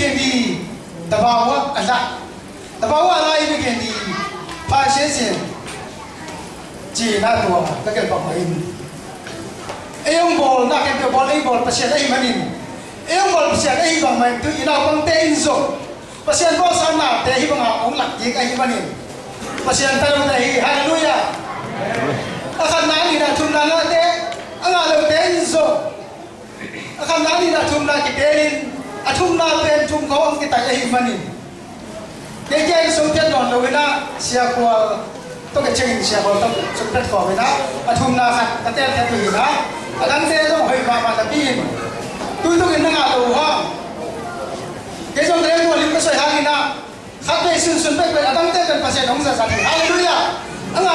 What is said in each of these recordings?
begin di tabawa ala begin di pasien chỉ na tua các cái bọc hình em bol na cái bol ấy bol pasien ấy mà nín em bol pasien ấy bằng mình tu ina bằng tên rồi pasien bol sang na te hi bằng ông lạc gì cái hi mà nín pasien tahu te hallelujah akan nani na thum na te anga lo tên rồi akan nani na thum na cái tên thum na tên thum ko ang kita hi mà nín cái cái số tiền đó là na sia qua tôi cái chuyện sẽ có tâm sự tất cả với nó, thùng nào khác, cái tên theo tùy nó, đang xe trong hơi mà là pin, tôi cái năng lượng ha, cái trong đấy tôi liên cái sợi hàng na, khác về xuân bây giờ đang tên cần phải xem ông già già thì hallelujah, anh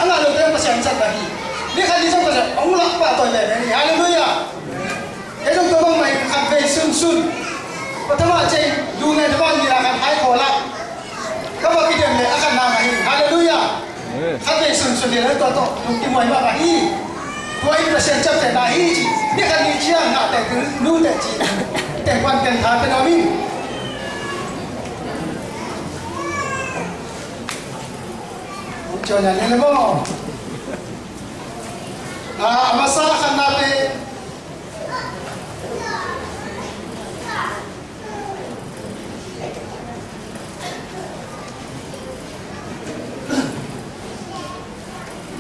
là được phải xem già là gì, biết hay đi trong cái ông lạc vào tuổi này này hallelujah, cái trong tôi bằng mày khác về xuân, và thằng nào chơi dù này thằng nào gì là khác hai khổ lắm, các bạn cái điểm này akan làm này hallelujah. Khác về xuân đi lấy tôi dùng cái mồi mà hi, tôi là xem chấp để là hi chỉ, biết cái gì chứ ngã để cứ nuôi để chỉ, để quan cần thà cái đó mình. Cho nhà lên không? Masalah kan nabi.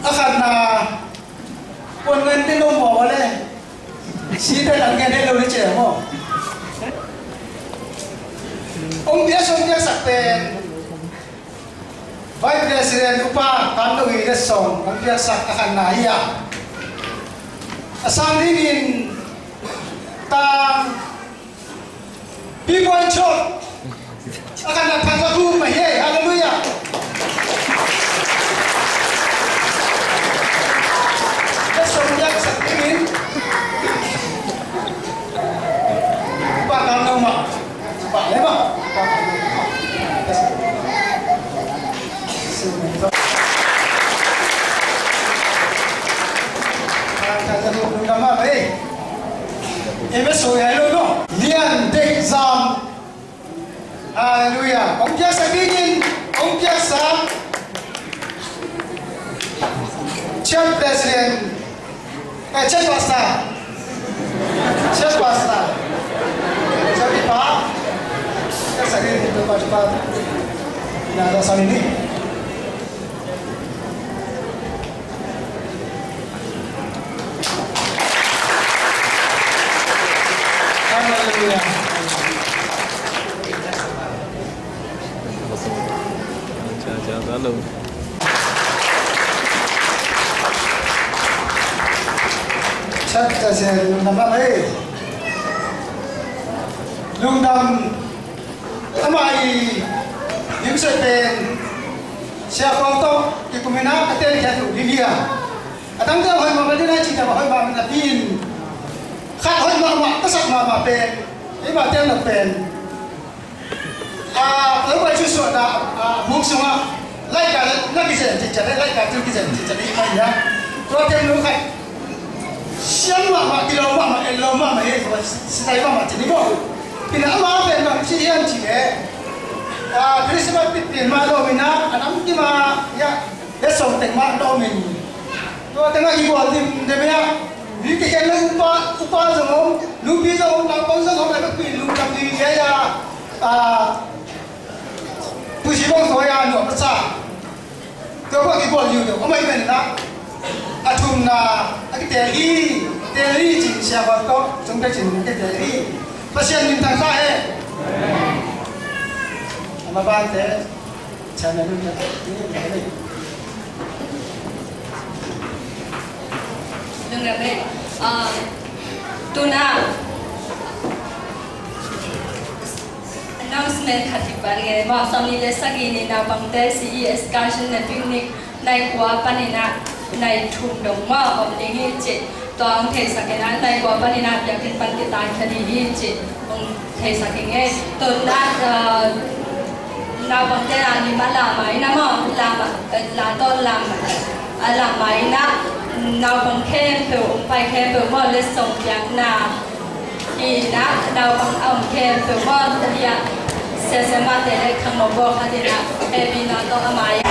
Akan na pun ngantin nomor boleh sida nak ngantin lo leceh mo ông biasa sakten vice president upa tanto ide song ông biasa akan na iya asam dingin ta people chot akan na panglaku mahe hallelujah Semuanya ingin bakal nama pak lima nama baik ini soalnya lo lian exam haleluya ông biasa ingin ông biasa Church president cek pasta, jadi pak, saya ini cepat, tidak ada saling ini. Haleluya. Jangan lalu. Chắc sẽ nằm ở đây lung đâm mày những sự tiền sẽ có tốt thì cũng nên cái tên giải đủ đi liền tăng theo hơi mà bên đây chỉ là hơi mà mình là tin khác hơi mà có sắc mà tiền thế mà tên là tiền tới bây giờ sửa đã muốn xong á lấy cả nó cái gì chỉ lấy cả cái gì chỉ lấy cái gì rồi thêm nữa khách siang mama kilo mama elo mama ye sitai mama jadi mo pina ma ben ma si hian chi le Christmas pipin ma do mina anam ki ma ya besong teng ma do min to tengah ibu dim de mina ni ke ken upa zong lu bi zong la pon zong la ka pin lu kam di ya bu si bong so ya no pa sa to ba ki bo yu do o mai ben na athum na cái tiền lý chỉ sẽ vào có chúng ta chỉ cái tiền lý pasien mình thằng sai ấy mà ban thế cha mẹ luôn đấy đừng làm đấy tuna announcement khati pare ma samni le sagini na bangte CES excursion and picnic nai kwa panina nai thum dong ma om lingi che toang thei sakena nai kwa panina yakin pan ki tai khadi hi che om thei sakinge to na bangte ani ma la mai na ma la to la mai na na bang khem pe om pai khem pe ma le song yak na thì đã đào bằng ông khe từ qua thì sẽ mà để khang một bộ thì là vì nó to amai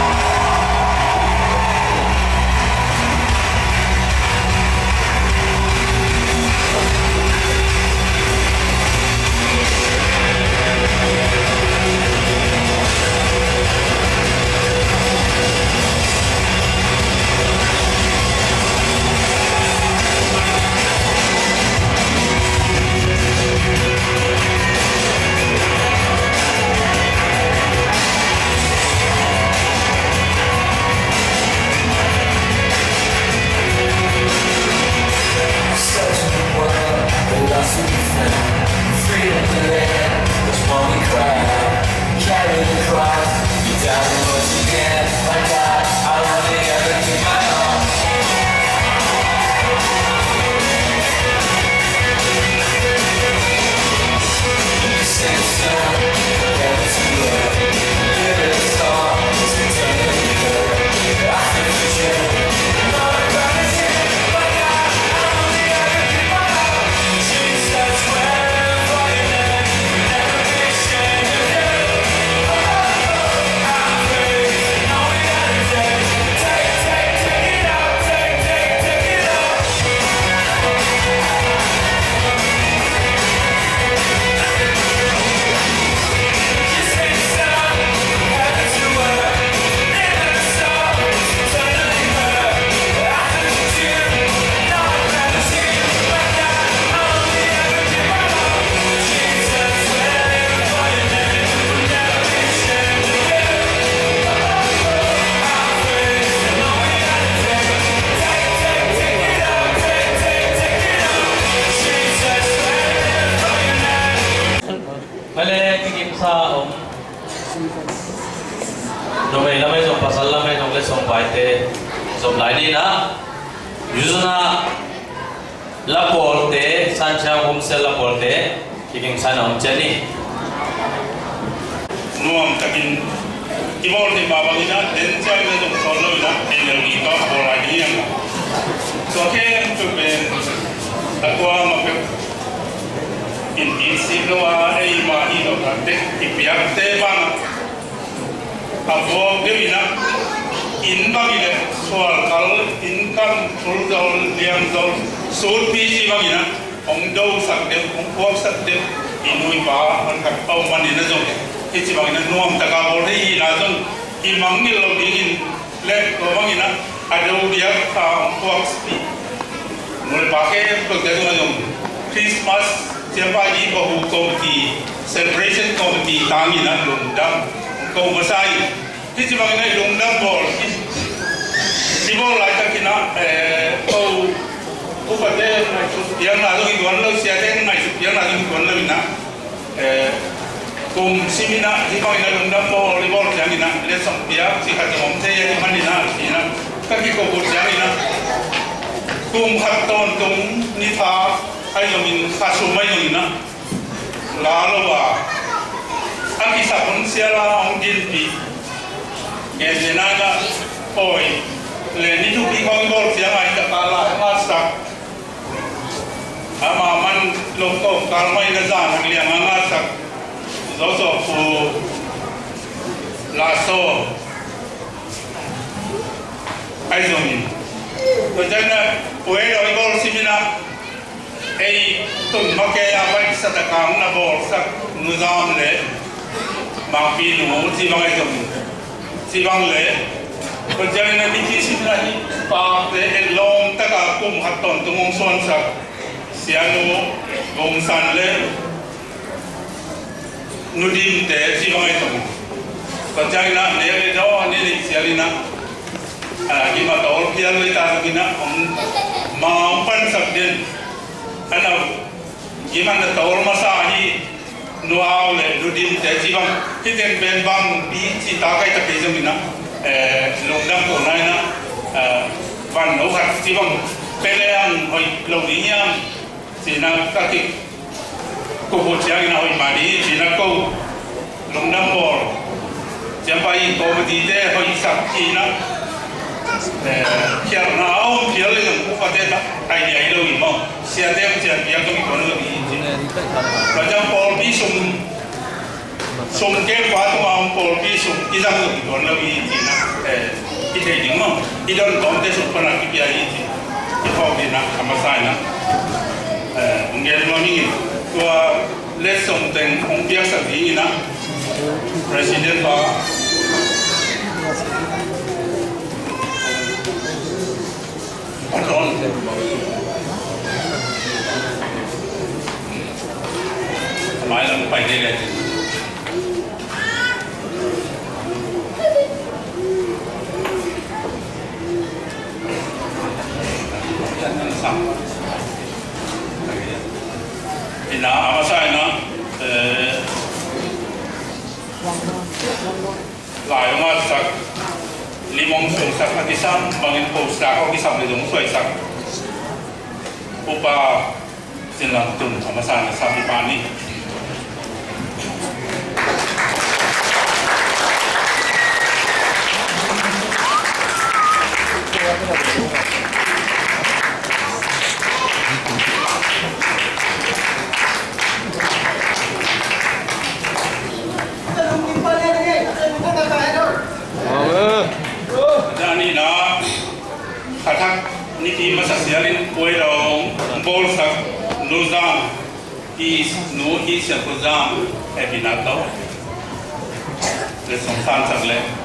Nomei lamai jom pasal lamai jom le som paite jom lai ni na yuzuna la polte sanchang homsel la polte kiking san om cheni nuam takin imol ni baba ni na den chang na jom solo na energy ka bola ni yang so ke to be akwa ma pe in sigwa ei ma hi no ka te ipiak te bana abo devina in bagile soal kal income full dol liam dol so pi bagina ong do sak de ong ko sak de inui ba an ka pau man ni na jo ke chi bagina nuam ta ka bol hi na jo i mang ni lo dingin le ko bagina ado dia ka ong ko sak mul ba ke ko de na jo Christmas siapa di bahu komiti celebration komiti tangi na lundang kau masai kisi bagaimana lundang bol di bol lagi kena kau upate yang lalu iguan lo siapa yang lalu iguan lo ina kum simina di bagaimana lundang bol di bol yang ina lesong dia si kata omte yang mana ina ina kaki kau bol yang ina kum haton kum nita ayo min kasumai lo ina lalu Aki sapun siapa orang jinti, genjena oi, leni tu pikong bol siapa yang kalah masak, ama man lokok kalmai nazar ngliang masak, zoso pu laso, aizomin, kerana oi oi bol simina, tun makai apa setakang na bol sak nuzam le. Maafin mu, si bang itu, si bang le, kerjanya nanti kisah lagi, pak le, long tak aku menghaton tunggu suansak, sianu gongsan le, nudim te, si bang itu, kerjanya ni jauh ni sialina, kita tahu dia le tak gina, mampan sabden, anak gimana tahu masa ni. Nuau le nudim te jibang hiten ben bang bi ci takai ta ke jamina longdam ko nai na van no hat jibang pelean hoi longniam sina ka ki ko bo chiang na hoi mani sina ko longdam bor jampai ko di te hoi sak ki na kia na au kia le ngam ku fate ta ai dia lo i mo sia te sia dia ko mi ko lo i ba jam pol bi sum ke pa tu am pol bi sum ki jam ko lo i ti na i te ding mo i don tom te sum pa na ki bia i ti i ho bi na ama sai na ngel mo mi ko le sum ten ong bia sa bi na president ba pardon mai lang pai de le ina amasai na lai ma sak limong sung sak atisam bangin post ko kisam le dong suai sak upa sinlang tum amasai na sabi pani Jadi na katak niti masa sialin kue dong bol sak nuzam is nu is ya kuzam ebinato le songsan sak le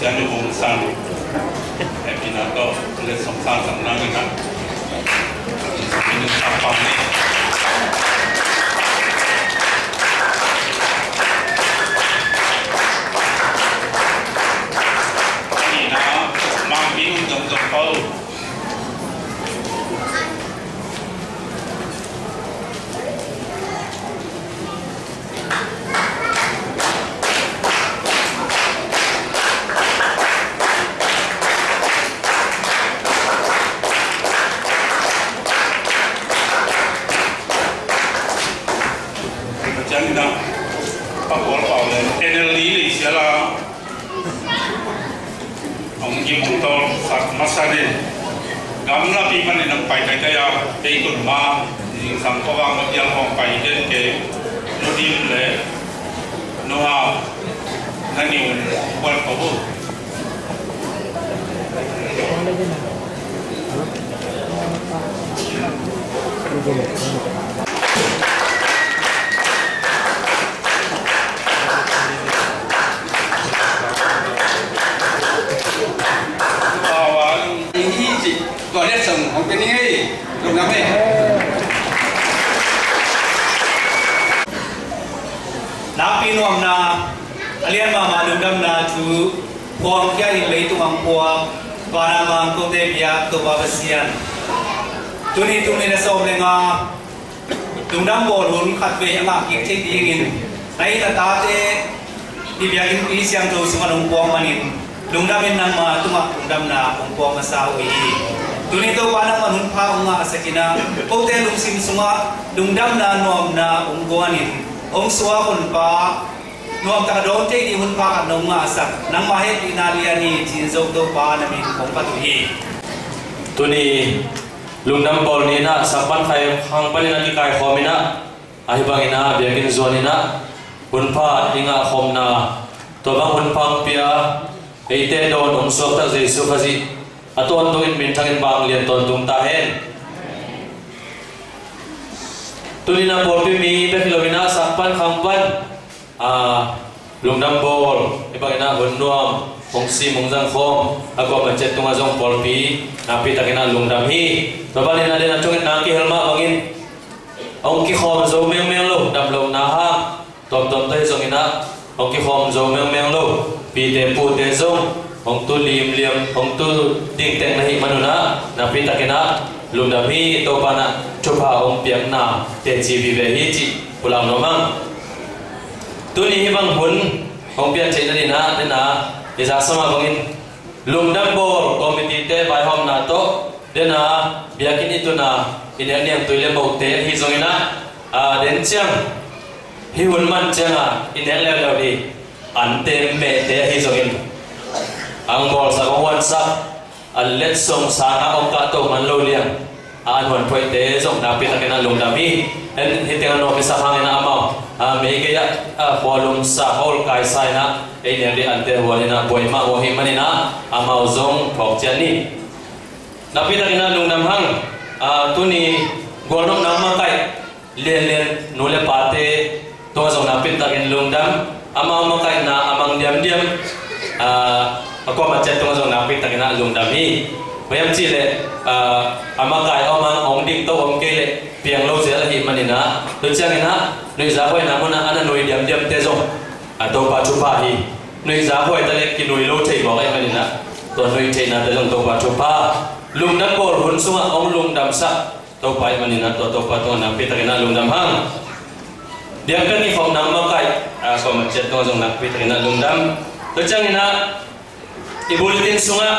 sianu bungsan ebinato le songsan sanang ina ini apa ni ina mang bingung dong pau masade gamna pi pan nang pai kai ya pe kun ma jing sang ko wang mat yang hong pai den ke no dim le no ha nani un kwal ko bu gọi là sống không cái này đúng lắm này nãy pin hôm na alien mà đúng đâm na chú quang kia hình lấy tụ hàng quang và nam hàng công ty bia tụ vào basian tụi này là sống lên ngà đúng đâm bồn hồn khát về những ngạc kiệt chết đi nghìn này là ta thế đi bia kinh phí sang tụ xuống hàng quang mà nghìn đúng đâm bên nam mà tụ hàng đúng đâm na hàng quang mà sao vậy tuni to panang manun pa unga sakina pote lung sim sunga lungdam na nuam na unggoanin ong suwa kun pa nuam ta don te di hun pa kan nonga sak nang mahe inaliani jinzo do pa na min ong patuhi tuni lungdam bol ni na sapan khai hang palina ki kai khomina ahibangina biakin zonina hun pa inga khomna to bang hun pang pia eite don ong sok ta jesu khazi aton tungin min thangin bang lian ton tung ta hen tulina bolpi mi be kilomina sakpan khangpan lungdam bol ibangina hunnuam hong si mong jang khom ako ma chet tunga jong polpi na pi takina lungdam hi to bali na den atungin na ki helma bangin ong ki khom zo meng meng lo dam lo na ha tom tom tai jong ina ong ki khom zo meng meng lo pi te pu te jong ong tu lim liam ong tu ding teng na hi manuna na pi takina lungdam hi to pana chupa ong piak na te chi vi ve hi chi pulang no mang tu ni hi bang hun ong pian che na ni na den na isa sama bangin lungdam bor committee te bai hom na to den na biakin itu na ina niam tuile mo te hi zong ina den chang hi hun man changa ina le le di an te me te hi zong in ang bor sa ko wan sa al let song sa na ong ka to man lo liang an hon phoi te zong na pi takena lungdam hi en hi te no mi sa hang ina amao me ke ya bolum sa hol kai sai na ei ne ri an te ho ni na boi ma ho hi mani na amao zong phok chen ni na pi takena lungdam hang tu ni golnom na ma kai len len no le pa te to zong na pi taken lungdam amao ma kai na amang diam diam ako ma chen to zong na pi takena lungdam hi bayam chi le ama kai omang ong dik to ong ke le piang lo zel hi manina to chang ina noi za hoi na mona ana noi diam diam te zong to pa chu pa hi noi za hoi ta le ki noi lo thei bo ai manina to noi thei na te zong to pa chu pa lung dam bor hun sunga ong lung dam sa to pa ai manina to pa to na pi ta na lung dam hang diam kan ni khom nam ma kai ko ma chet to zong na pi ta na lung dam to chang ina ibultin sunga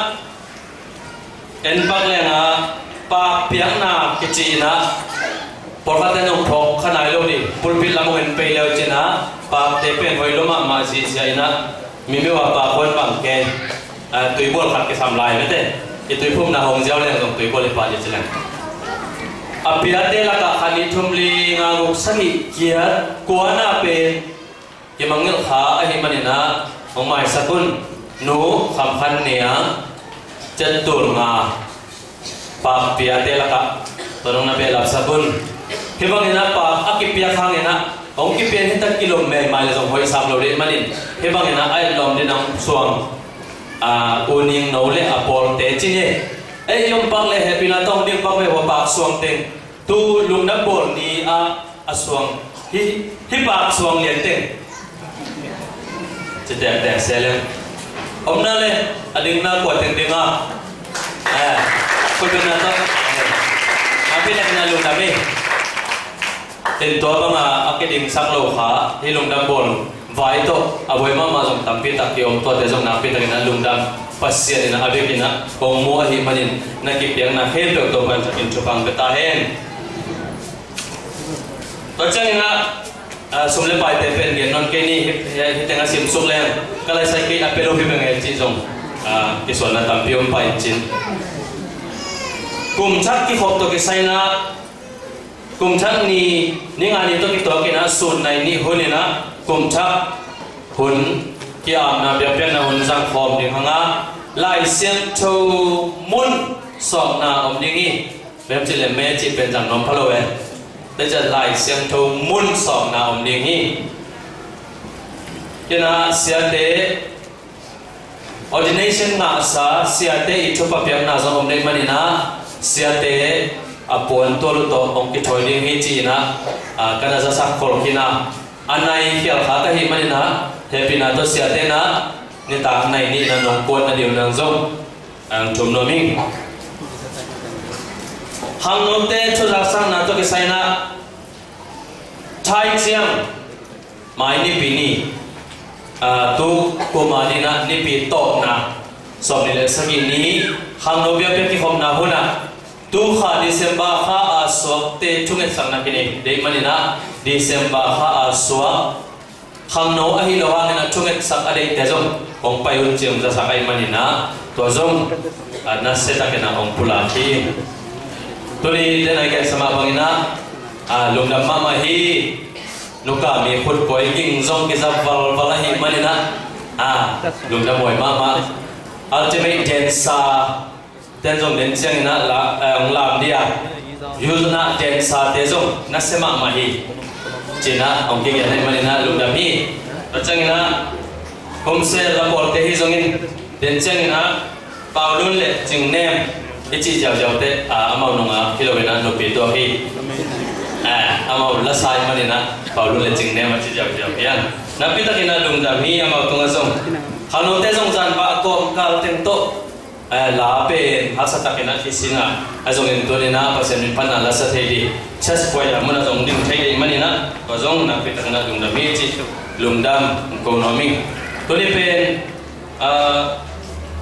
en bak le nga pa piang na kichi na porkata no phok khanai lo ni pulpit lam en pe le china pa te pen hoi lo ma ji sia ina mi me wa pa kon bang ke tui bol khat ke sam lai me te i tui phum na hong jiao le ngom tui bol pa ji chilang apia te la ka khani thum li nga ngok sahi kia ko na pe ke mangel kha a hi manina ong mai sakun nu kham khan nia chân tur nga pa pia te la ka torong na be lap sabun ke bang ina pa akipia khang ina ong ki pen hita kilom me mai la jong hoi sam lo de manin ke bang ina ai lom de nang suang uning no le apol te chine ai yom pak le happy la tong ding pak we wa pak suang teng tu lung na bol ni a suang hi pak suang lien teng chete te selen om na le ading na ko teng ding ko bin na to abi na na lu kami ten to ba akeding sak lo kha hi lung dam bol vai to aboi ma jong tampi tak ki om to te jong na pi tak na lung dam pasya ina abi kina ong mo hi manin na ki piang na he to ban in chupang beta hen to chang ina sumle pai te pen gen non ke ni hi tenga sim sum le kalai sai ki apelo hi bang chi jong ki son na tampi om pai chin kum chat ki khop to ki sai na kum chat ni ngani to ki to ki na sun nai ni hunina kum chat hun ki am na bia pen na hun sang khom ding hanga lai sian tho mun sok na om ding hi bem chi le me chi pen jang nom phalo we te cha lai sian tho mun sok na om ding hi kena sia te ordination nga sa sia te I thupa piak na zo om ding manina sia te apon tol to ong ki thoi ding hi chi na kana za sak khol kina anai khial kha ka hi manina happy na to sia te na ni ta nai ni na nong kon na dio nang zo ang thum no ming hang nom te chu za sang na to ki sai na thai chiang mai ni pi ni tu ko ma ni na ni pi to na som ni le sagi ni hang no bia pe ki hom na huna tu kha December kha aswak te chunget sang na kini dei manina December kha aswak hang no a hi lo hang na chunget sak adei te jong ong pai un chiam za sakai manina to jong na se ta kena ong pula ki tuli den ai ke sama bangina lungdam mama hi nuka mi khut koi ging jong ki za val vala hi manina lungdam moi mama ultimate densa ten jong den chiang ina la ong lam dia yuzna densa te jong na sema ma hi china ong ki gen manina lungdam hi to chang ina hom se la bol te hi jong in đến chăng na bao luôn lệ chừng nem ít chỉ giàu giàu thế amau nonga kilomena no pi to hi amau la sai mani na bao luôn lệ chừng nem chỉ giàu giàu pian na pi ta kina lung da mi amau tunga song khano te song jan ba ko kal teng to la pe hasa ta kina kisina azong in to na pasen min pana la sa thei di chas boy amuna song ding thei dei mani na ko song na pi ta kina lung da mi chi lung dam ko no mi to ni pen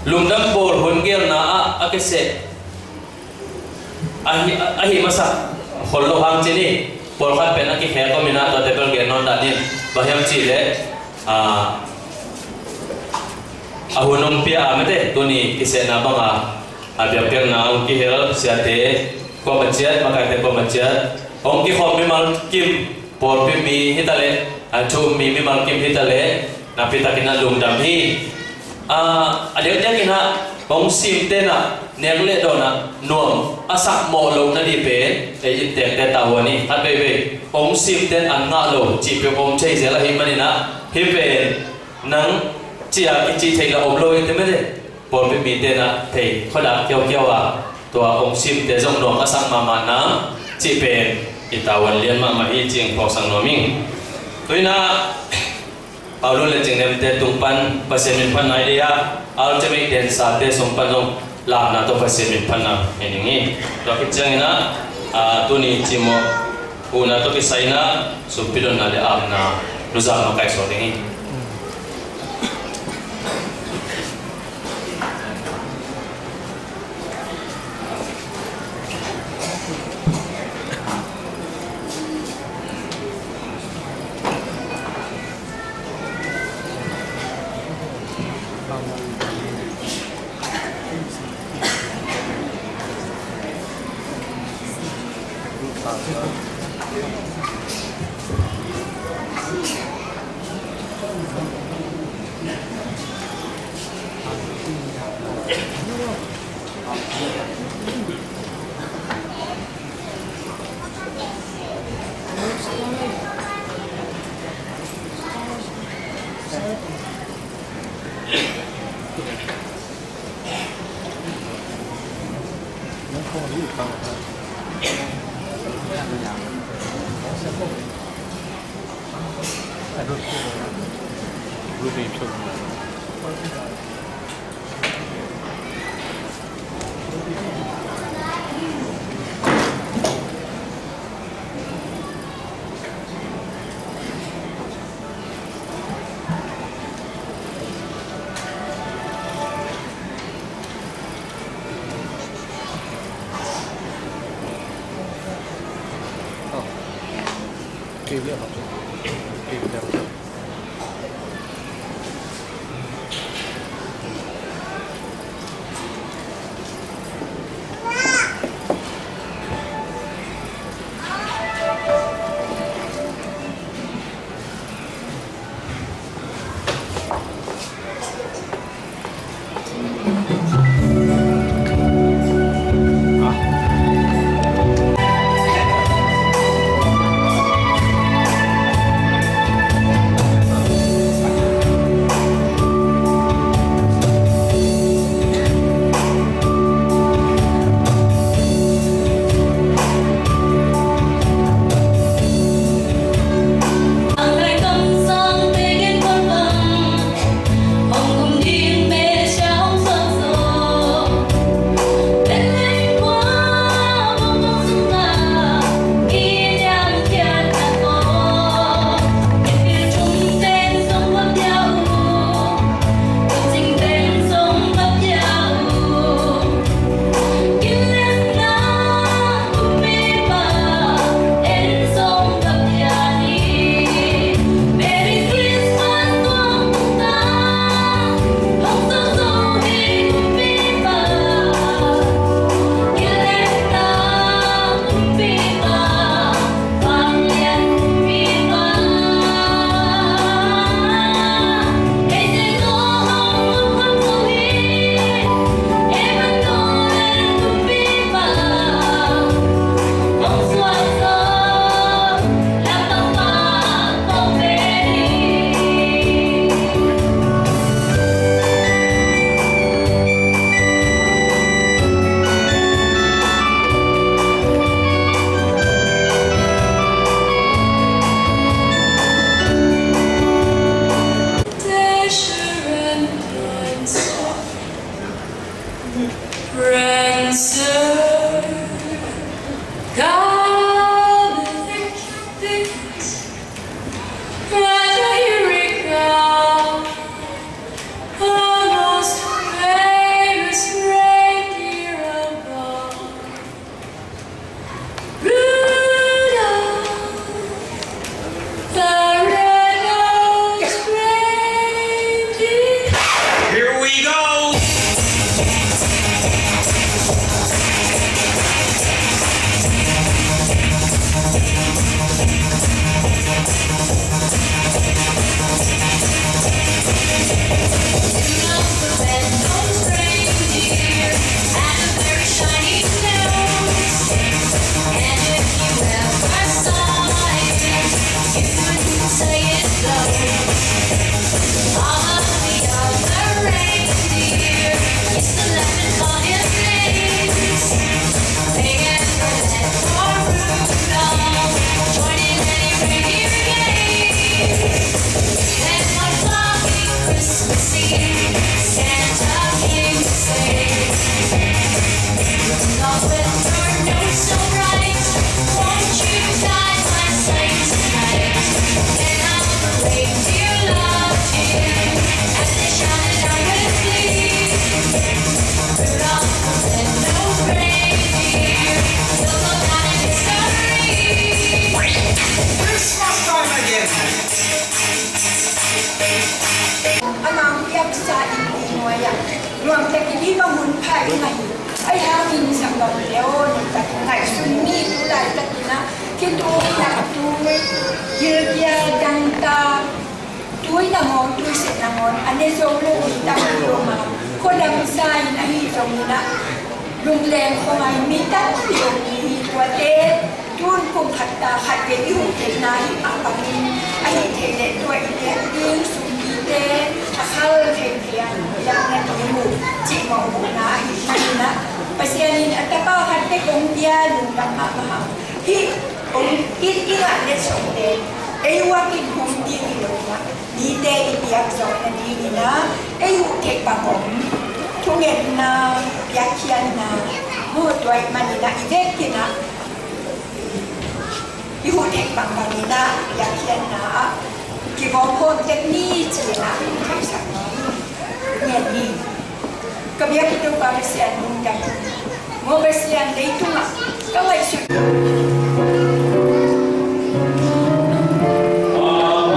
lung dam bol hon gel na a ke se ahi masa hollo hang chini bol khat pen aki he ko mina to table gen non da ni bahyam chi le ahunong pia amete to ni kise na banga abya pen na ang ki hel siate ko bachiat makate ko bachiat ong ki khom mi mal kim bol pe mi hitale chu mi mal kim hitale na pita kina lung dam hi adek dia kina bong sim te na nengle do na nuam asak mo lo na di pe e intek te tawani at be bong sim ten an nga lo chi pe bom chei zela hi mani na hi pe nang chia ki chi thei la om lo te me de bol pe mi te na thei khoda kyau kyau to bong sim te jong no asak ma ma na chi pe itawan lian ma ma hi ching phok sang no ming toina Paulo le jing nem te tumpan pasemin pan idea ultimate den sa te sompanong la na to pasemin pan na eningi to kitjang na tuni chimo una to kisaina supilon na le amna luza ma kai so dingi รวมแต่ที่ประมุนไผ่ไหนไอ้เรากินสังดอนเดียวแต่ไหนซุนนี่ดูไหลตะกี้นะที่ตัวอยากดูยืดยาดังตาด้วยนางอนด้วยเสนางอนอันนี้โซ่ลูกดังโยมาคนดังใจนะฮีตรงนี้นะโรงแรมของไอ้มีตั้งอยู่มีตัวเด็กทุนคงขัดตาขัดเวทีหุ่นเด็กนายอาบังไอ้เทเลตัวไอ้เด็กยืนสุนีเด็กเข้าเทเทียนยังนั่นยังหมู่จิมองนะหินนะปัจจัยนี้อัตราขัดเด็กองเดียลุงดังมาหาที่องอินอิรันเดชองเดไอ้ว่ากินหุ่นดีเลยนะดีเดย์เบียกสองนาทีนี่นะไอ้หุ่นเทคปะผมทุกอย่างนะอยากเขียนนะเมื่อตัวมันนี่นะอีเด็กที่นะอีหุ่นเทคปะมันนี่นะอยากเขียนนะกี่บอกคนเทคนิคจีนะทำสักน้อยเนี่ยดีก็เบียกที่ตัวเสียนมึงกันโมเบเสียนได้ทุ่งก็เลยสุดOh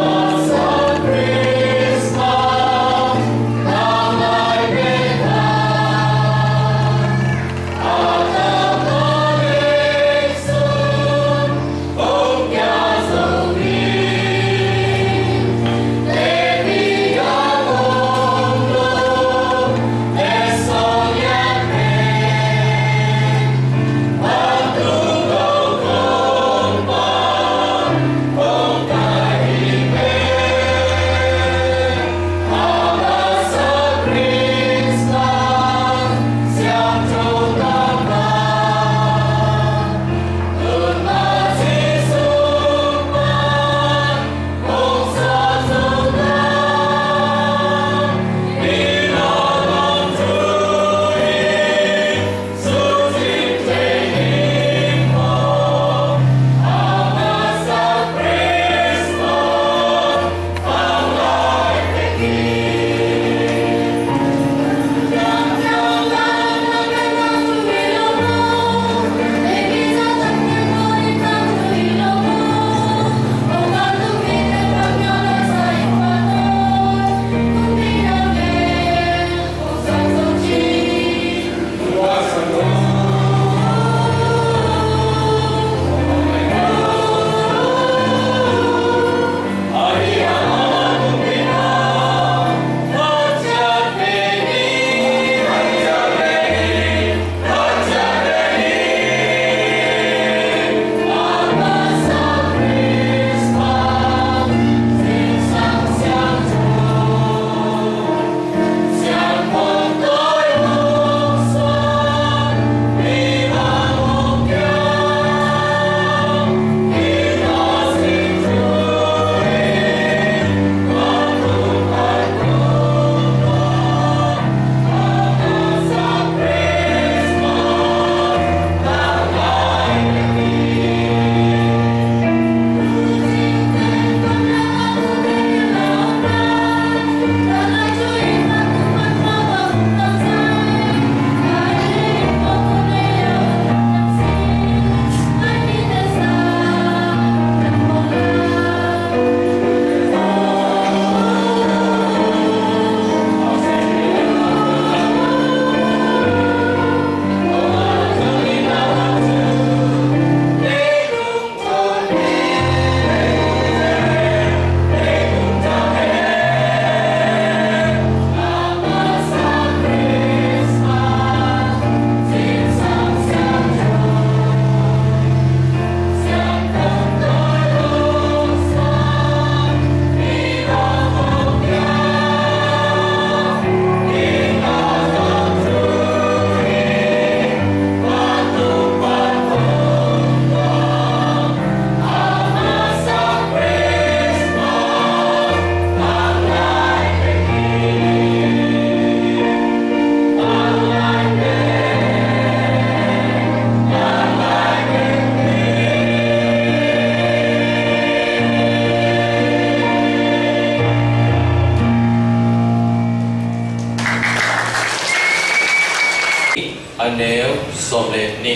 som le ni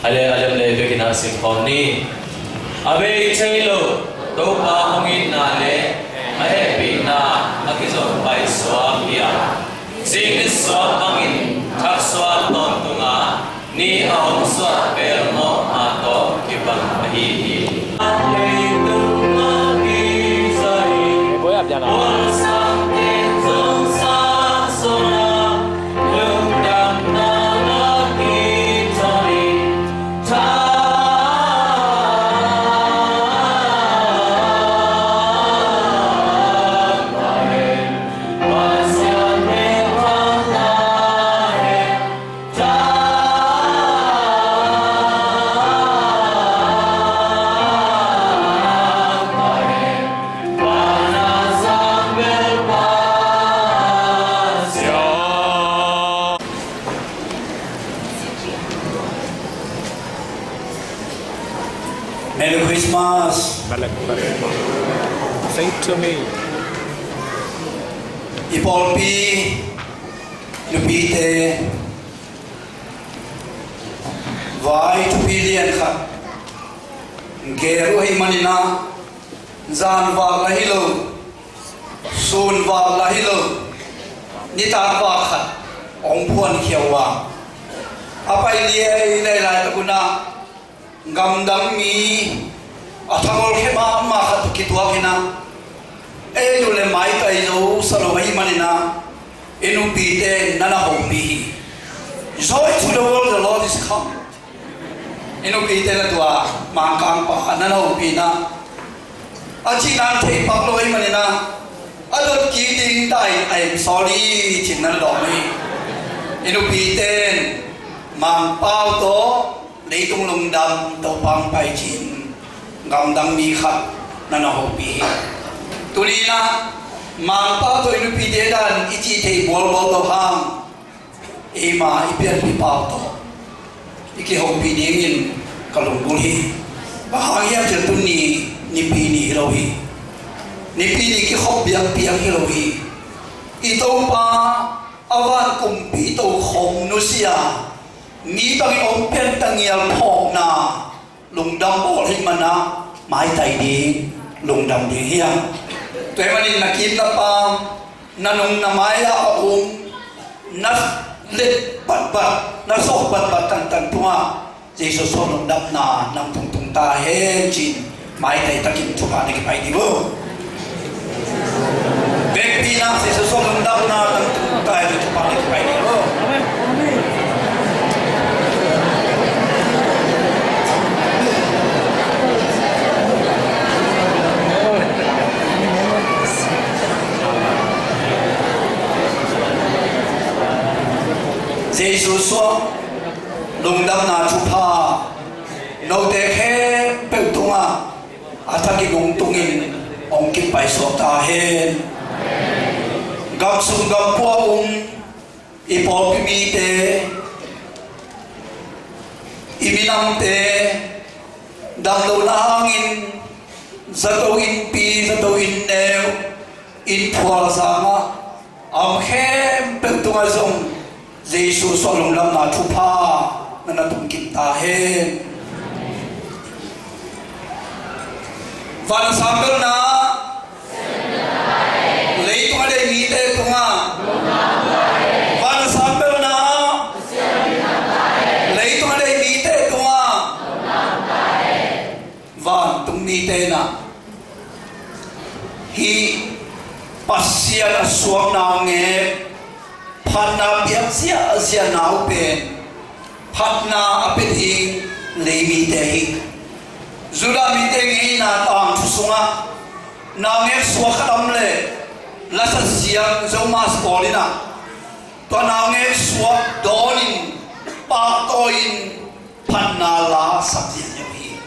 ale alam le be kina sim khom ni abe chailo to pa hongin na le ahe pi na akizo pai swa pia sing swa bangin thak swa ton tunga ni aom swa per mo ma to kibang hi hi le tunga ki sai boy ap jana Merry Christmas. Say to me. Ipolpi, lupite, vai to billion ka. Geru hi manina, zan wag lahilo, sun wag lahilo, nita wag ka, ong puan kiawa. Apa ini lai takuna. Gamdang mi athangol ke ma ma khat kitwa kina e dule mai tai zo salo hi manina enu pite nana ho pi joy to the world the Lord is come enu pite la tua ma kang pa nana ho pi na achi nan thei pak lo hi manina adot ki ding dai I am sorry chin nan do mi enu pite mang pao to lấy tung lùng đâm tàu băng bay chín ngầm đâm mi khát nana hộp bì tụi đi na mang bao tôi nuôi bì đan ít chỉ thấy bol bol tàu hang em mà ít biết bị bao tàu ít cái hộp bì đi mình cả lùng bùn hi và hàng em chỉ tụi ni bì ni lâu hi ni bì ni cái hộp biang biang hi lâu hi ít tàu ba avan cùng bì tàu không nuôi xia ni bang om pen tangial phok na lungdam bol hi mana mai tai di lungdam di hiang toy manin nakim na pam nanung na maya na lit bat na sok bat tan tua Jesus so lungdam na nam tung ta he chin mai tai takin thupa ni pai di bo bek pi na Jesus so lungdam na nam tung ta he thupa ni pai di bo Jesus so lungdam na chupa no te khe pe tunga athaki gung tungin ong ki pai so ta hen gam sum gam po ipol mi te iminam te dam lo na hangin zato in pi zato in neu in phwal sama am khe pe tunga zong Jesus so lungdam na chupa na tung kita hen van sambil na lei tu ada mi te tunga van sambil na lei tu ada mi te tunga van tung mi te na hi pasian asuang na nge Patna biang sia nau pen Patna apet hing le mi te hing Zuda mi te ngi na tang chusunga na nge suwa khatam le lasa siang zo mas polina to na nge suwa donin pa toin Patna la sabji hi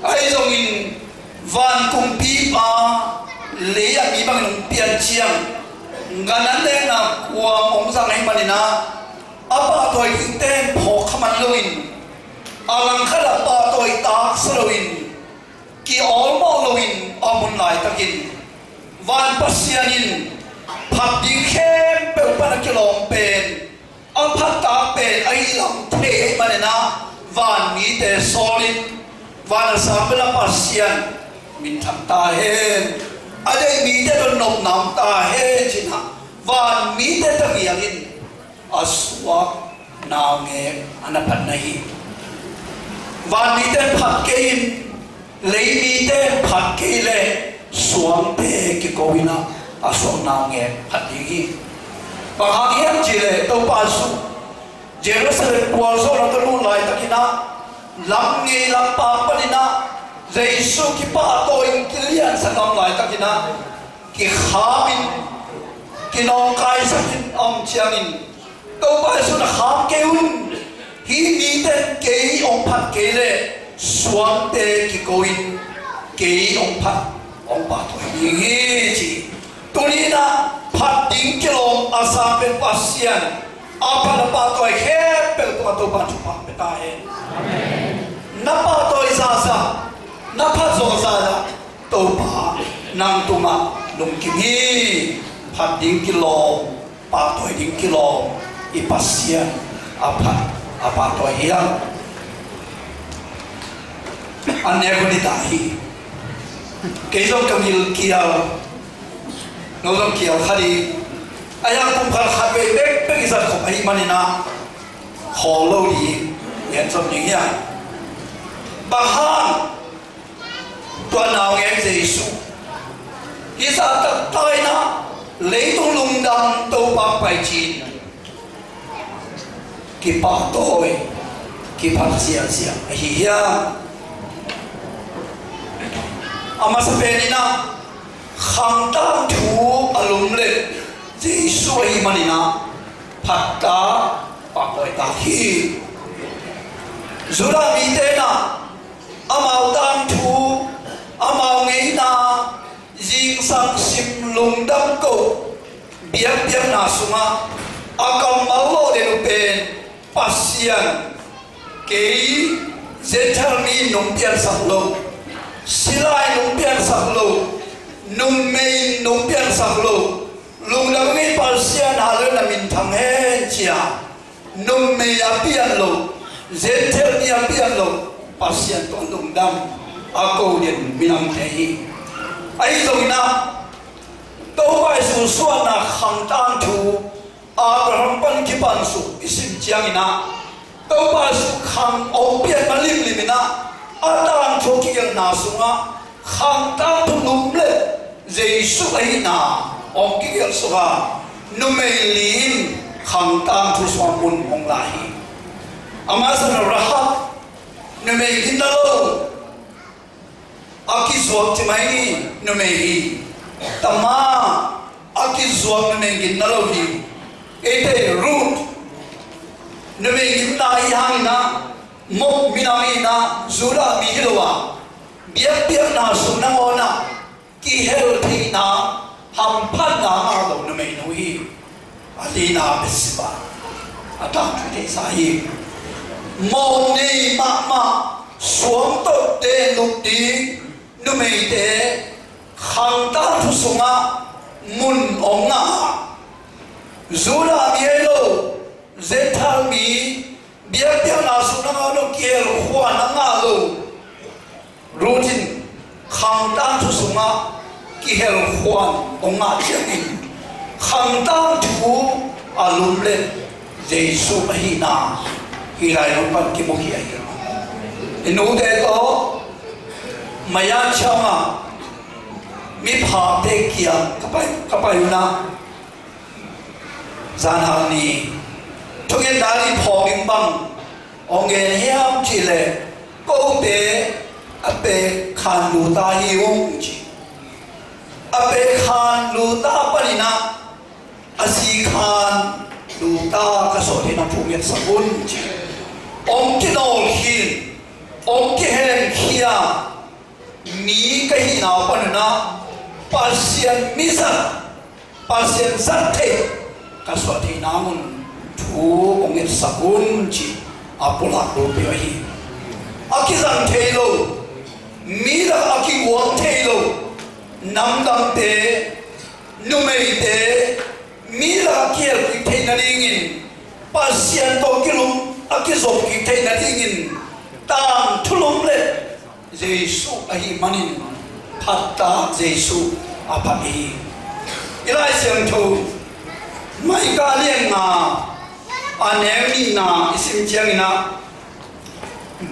ai zong in van kum pi pa le ya mi bang nung pian chiang nganan deng na kuang ong sang hai manina apa toy ten pho khaman loin alang khala pa toy ta saloin ki all mo loin amun lai takin van pasianin phap ding khem pe pa kilom pen ang khát ta bền ấy lòng thế mà nên na và nghĩ để solid và là sao bên là pasian mình thằng ta hen ở đây nghĩ để nó nộp nắm ta hen chỉ na và nghĩ để ta việc in aswa nào nghe anh bắt này và nghĩ để phát cái in lấy nghĩ để phát cái lệ xuống để cái câu na aswa nào nghe phát đi và hàng hiệp chỉ lệ tàu ba su Jerusalem qua số nó tôi lại ta kina lắm nghe lắm pa pa na Giêsu ki pa tôi ki lian sa làm lại ta kina ki khamin ki nong kai sa kin om chiang in tàu ba su na kham keun hi ni ten ke ông phat ke le suang te ki koin ke ông phat ông pa tôi hi chi tuni na phát tiếng cái lòng asa bên pasian apa na pa tôi khép bên tôi ban chụp bên ta hen na pa tôi sa na pa zo sa tôi pa nang tu ma nung kim hi phát tiếng cái lòng pa tôi tiếng cái lòng i pasian apa tôi hiang anh em có đi tahi cái dòng cầm nhiều kia ngô dòng kiều khá đi ai đang cùng khá khá về bếp bếp giật khổng ấy mà nên là khó lâu đi nhận dòng những nhà bà hàn toàn nào nghe Giêsu khi ra tập tay na lấy tung lùng đăng tàu bạc bài chín khi bà tôi khi bà xìa hi ya ama sa peni na khang tam thu alum le Giêsu ai manina phatta pakoi ta hi zura mi te na amau tam thu amau ngei na jing sang sim lung dam ko biak biak na sunga akam malo de lu pen pasian kei zetal mi nong pian sang lo silai nong pian sang lo nung mei nung pian sang lo lung lam mi pasian halu na min thang he chia nung mei a pian lo zetel mi a pian lo pasian to nung dam a ko den minam the hi ai zong na to bai su suan na khang tan thu Abraham pan ki pan su isim chiang ina to bai su khang o pian malim limina atan thu ki yang na sunga khang tan thu num le Giêsu ai na ông kia số ha nôm mê lin khang tam thu swam mun mong lai amazon rahat nôm mê lin đâu aki swam ti mai nôm mê hi tama aki swam nôm mê lin đâu hi ete root nôm mê lin na yang na mok minami na zura mi hilwa biak biak na sunang ona ki hel thi na ham phan na ma lo na mai no hi alina besba ata tu de sa hi mo ni ma suam to te luk ti nu mai te khang ta thu sunga mun onga zura bielo zetal mi biak biak na sunanga no kiel khwa na nga lo routine khang ta thu sunga ki hel khwan onga chiang khang ta thu alum le Giêsu hi na hi lai no pan ki mo hi ai inu de to maya chama mi pha te kia kapai na zan hal ni thogen dali phoging bang ongen hiam chi le ko te ape khan lu ta hi ong chi ape khan lu ta panina asi khan lu ta ka so na phumyat sabun chi ong ki nol hin ong ki hen khia mi ka hi na panna pasian misa pasian sathe ka so na mun thu ong et sabun chi apula ro pe hi akizan thelo mira aki won thelo namdam te numei te mira kiel ki theinalingin pasian to kilum akizom ki thei na dingin tam thulum le Jesu ahi manin phatta Jesu apani ilai siang thu mai ka liang na anem ni na isim chiang ina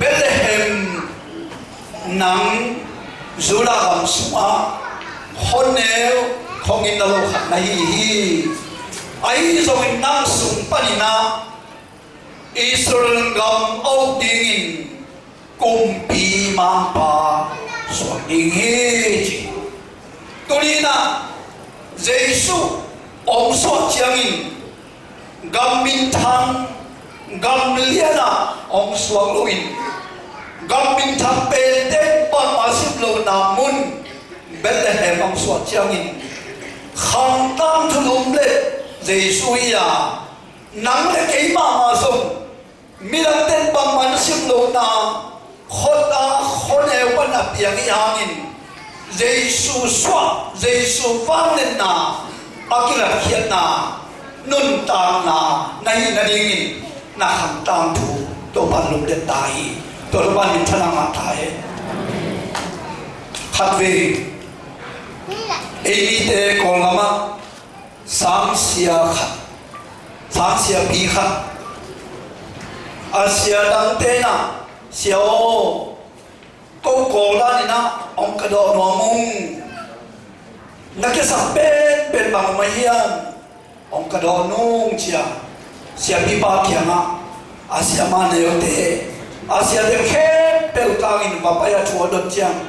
Bethlehem nang zula gam suma honel khongin na lo khat na hi ai zong nang sum panina Israel gam au dingin kumpi mampa so ding hi tulina Jesu ông so chiangin gam min thang gam liana ông suang luin gam min thang pe te pa masip lo namun Bethlehem ông so chiangin khang tam thulum le Jesu ya nang le ke ma sum milang ten bang manasip lo na khota khone wan ap yang yangin Jesu swa Jesu vang lên na akila khiat na nun tang na nai na dingin na kham tang thu to ban lum de tai to lo ban min thana ma thai khat ve ei te ko lama sang sia pi khat asia dang te na xiao ko la ni na ong ka do no mung na ke sa ben bang ma hian ong ka do nung chia sia pi pa kia ma asia ma ne yo te asia de khe pel ka in ba pa ya chu do chiang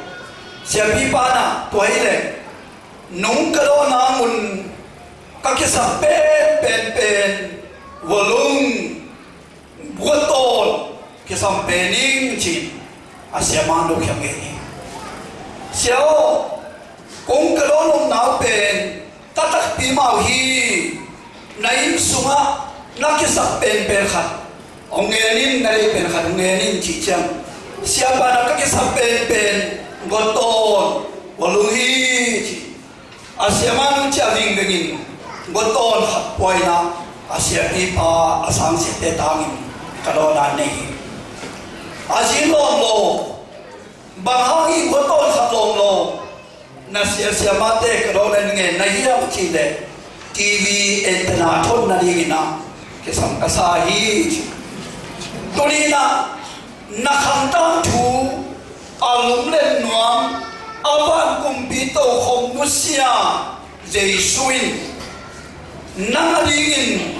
sia pi pa na to hi le nung ka do na mun ka ke sa ben volung botol ke sa pening chi asia ma do khyang ge ni xiao kung kalonong nao pen tatak pi mau hi naim sunga nakisak pen khat ongenin nai pen khat ongenin chi chang siapa nak kisak pen goton walung hi chi asia man cha ding dingin goton khat poina asia pi pa asang se te tangin kalona nei asin lo bahangi goton khat lo na sia mate kadona nge na hiya chile TV antena thon na dingina ke sam kasahi tulina na khanta thu alum len nuam awan kumpi to khom nusia Jesuin na dingin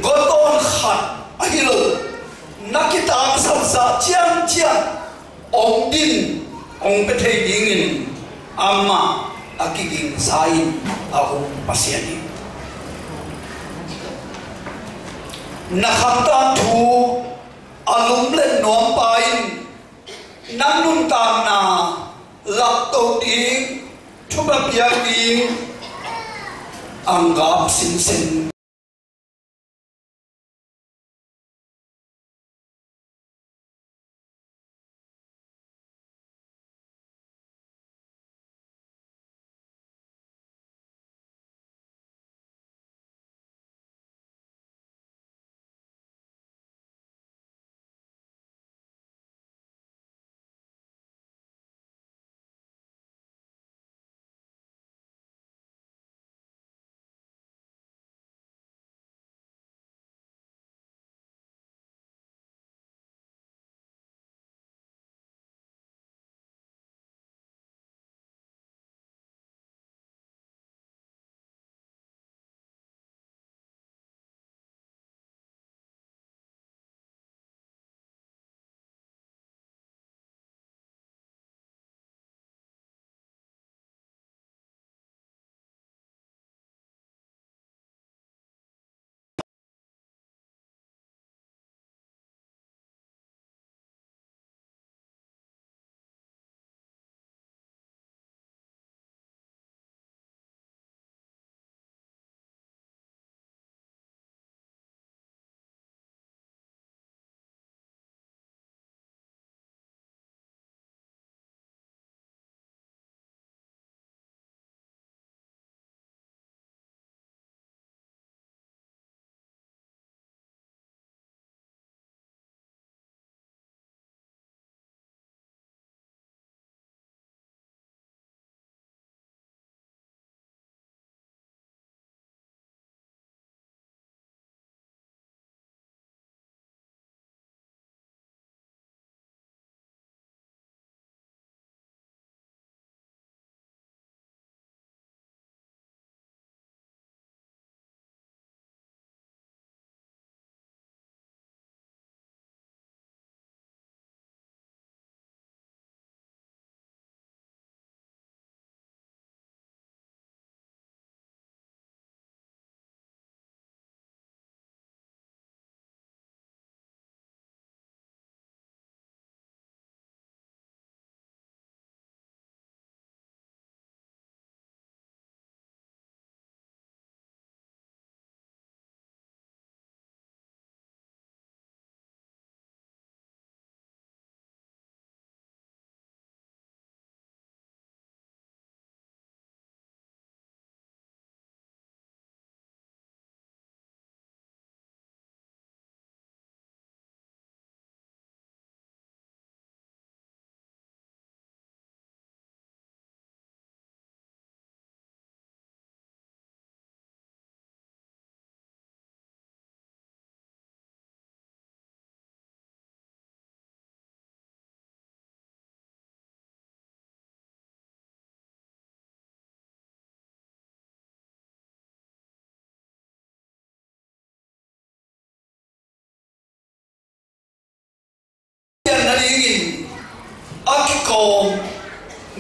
goton khat ahilo nakita sa chiang ong din ong pethe dingin amma akiging sain ako pasyani nakhamta thu alum len nom pain nanun tam na lakto ding thuba piang ding anggap sin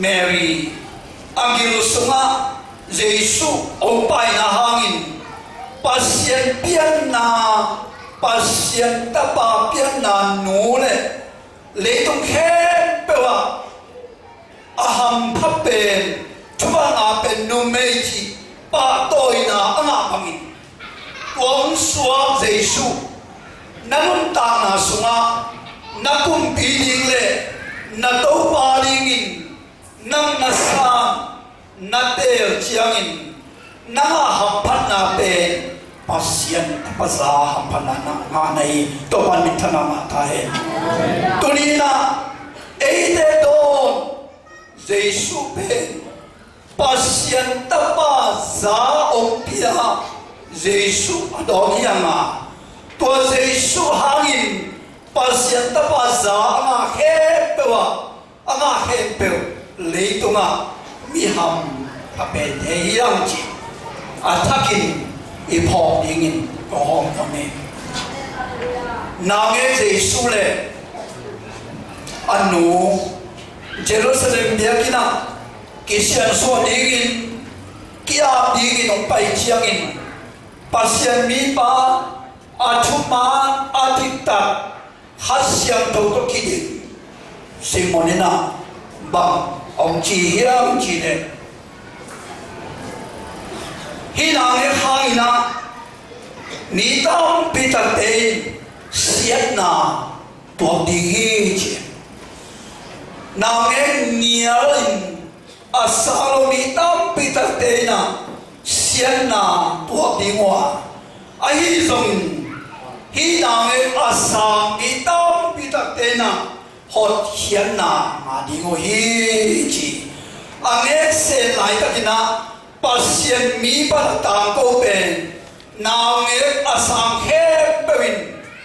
Mary angil sunga Jesu opai na hangin pasien pian na pasien tapa pian na nule leitung khe pewa aham phapen chuba na pen nu meiji pa toi na anga pangin tuang suwa Jesu nanun ta na sunga nakum piling le na to palingin nang nasa natel chiangin na hampan na pe pasien pasa hampan na nga nei to pan mithana ma thae tunina eite don Jesu pe pasien tapa za ompia Jesu adonianga to Jesu hangin pasien tapa za nga hepewa anga hepewa leitunga miham apen heyang chi atakin ipok dingin kohong kami nange Jesu le anu Jerusalem dia kina kisian so dingin kia dingin ong pai chiangin pasien mi pa atuma atikta hasyang to kidin simonina bang ông chỉ hiram chỉ để khi nào nghe hai na ni tam pita te siết na tuột đi hi chỉ nào nghe nhiều asalo ni tam pita te na siết na tuột đi hoa ai dùng khi nào nghe asang ni tam pita te na hot hiền na mà đi ngồi hi chỉ anh ấy sẽ lại cái na pasien mi bắt tang cô bên nào nghe asang khép bên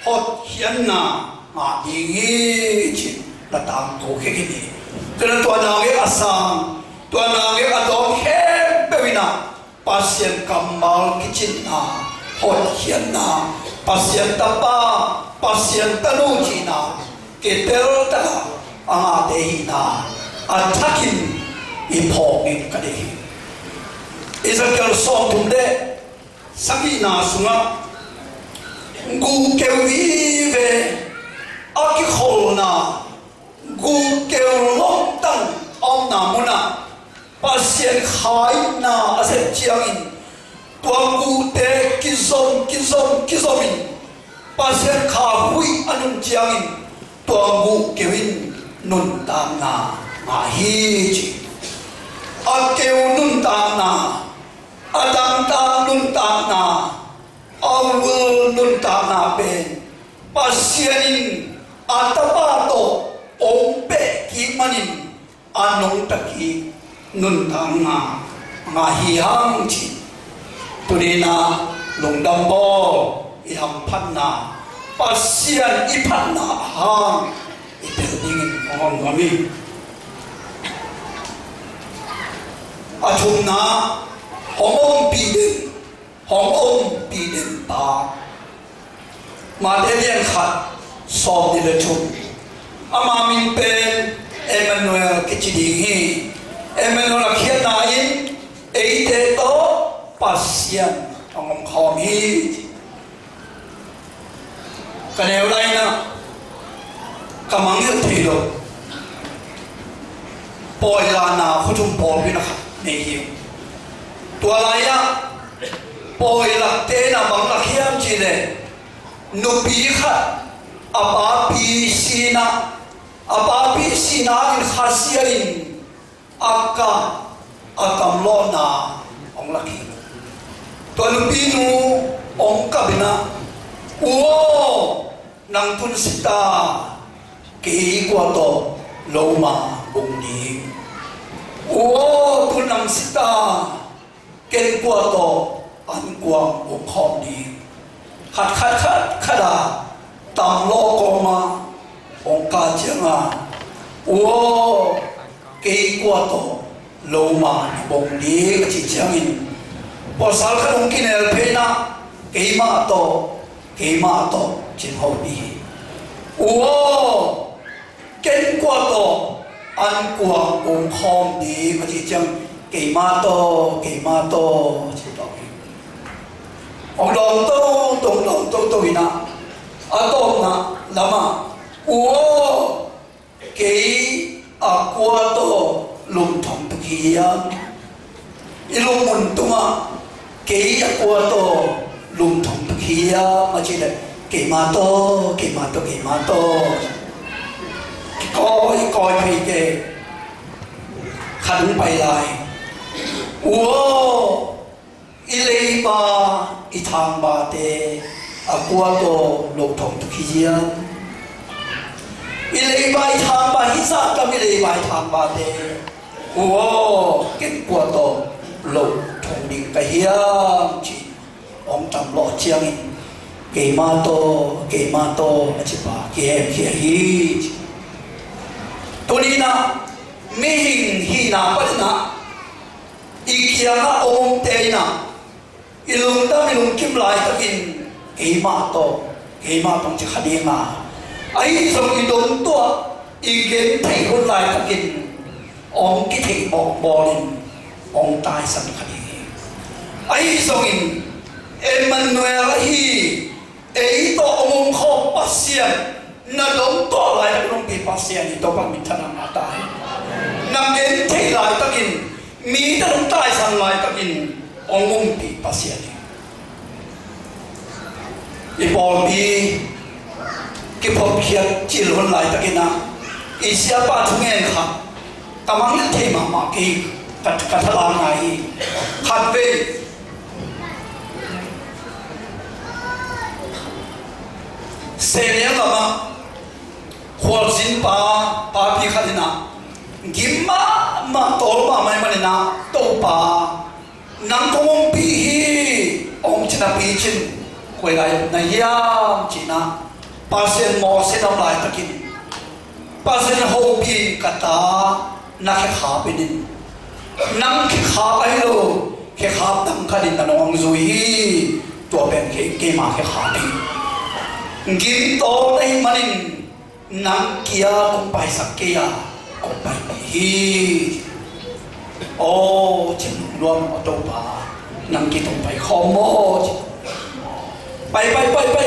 hot hiền na mà đi hi chỉ là tang cô cái gì cho nên tôi nào nghe asang tôi nào nghe adom khép bên na pasien kamal cái chuyện na hot hiền na pasien tapa pasien tanu chỉ na ketel ta anga tehina atakin ipongin kadehi Ezekiel so tumde samina sunga gu kewi ve aki kholna gu kew long tang om namuna pasien khai na asep chiangin tuang gu te kizomin pasien kha hui anun chiangin tuang gu kewin nun tam na ma hi chi a kew nun tam na adang ta nun tam na awul nun tam na ben pasienin atapa to ompe ki manin anong taki nun tam na ma hi hang chi turina lungdam bo iham phan na pasien ipan na hang iperdingin mohon kami achum na hong om piden ta ma delian khat som ni le chum ama min pen Emmanuel kichiding Emmanuel khiat na in eite to pasien ong khom hi kaneu lai na kamang yat thilo poi la na khutum pol bi na nei hi tua lai ya poi la te na bang la khiam chi le nu pi kha apa pi sina in khasia in akka akam lo na ong la ki to nu pi nu ong ka bina uo nang tun sita ki kwa to loma bung ni uo tun nang sita ken kwa to an kwa bung khom ni khat khada tam lo ko ma ong ka changa uo ki kwa to loma bung ni ka chi changin po sal khadong kinel phena ke ma to chin ho bi uo ken kwa to ăn cuồng ôm khom đi mà chỉ chẳng kỳ ma to chỉ đó ông đồng tô na à tô na lama ủa cái à qua tô lùm thòng thực hiện ilum mun tuma cái à qua tô lùm thòng thực hiện mà chỉ là kỳ ma to coi hay kề khẩn bay lại ủa ilay ba ithang ba te aqua to lục thong tu khiya ilay ba ithang ba hisa kam ilay ba ithang ba te ủa kết quả to lục thong đi cái hiya chỉ ông tam lo chiang ke ma to chỉ ba ke hi Tonina mihin hina padna ikia om teina ilung ta milung kim lai takin keima tong chi khadinga ai song idong to igen thai hon lai takin om ki thei bong bolin om tai san khadi ai song in Emmanuel hi ei to om kho pasian na dong to lai ta dong pi pasian ni to bang mi thana ma tai nam gen thei lai takin mi ta dong tai san lai takin ong pi pasian ni bol bi ki phop khiat chil hon lai takina isia pa thungen kha tamang le thei ma ki kat kathala ngai khat ve Senior lama khol sin pa pi khalina gimma ma tol ma mai manina to pa nang kong pi hi ong china pi chin koi lai na yam china pasen mo se dam lai takin pasen ho pi kata na kha benin nang kha ai lo kha tam khalin na nong zui to ben ke ma kha pi Gim to nay manin nang kia kung pai sakya kung pai hi o chin luam o to pa nang ki tong pai khomo pai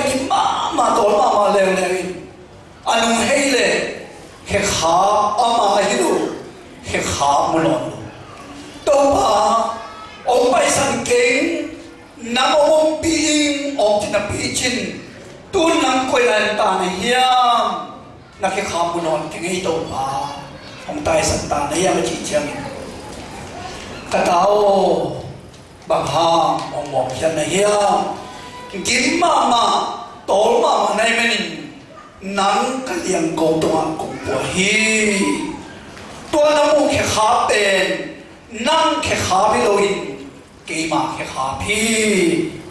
ki ma to ma le anung hei le he kha ama hilu he kha mulon to pa o pai san keng nam om pi om chin pi chin tuôn nắng quay lại ta này hiam là cái khám của nó cái ngay đầu bà ông tài sản ta này hiam chỉ chăng ta tao bằng ham ông mọc chân này hiam kiếm mà tối mà này mình nắng cái liền cầu tua cũng của hi tua nó mua cái khá bền nắng cái khá bị lôi cái mà cái khá phi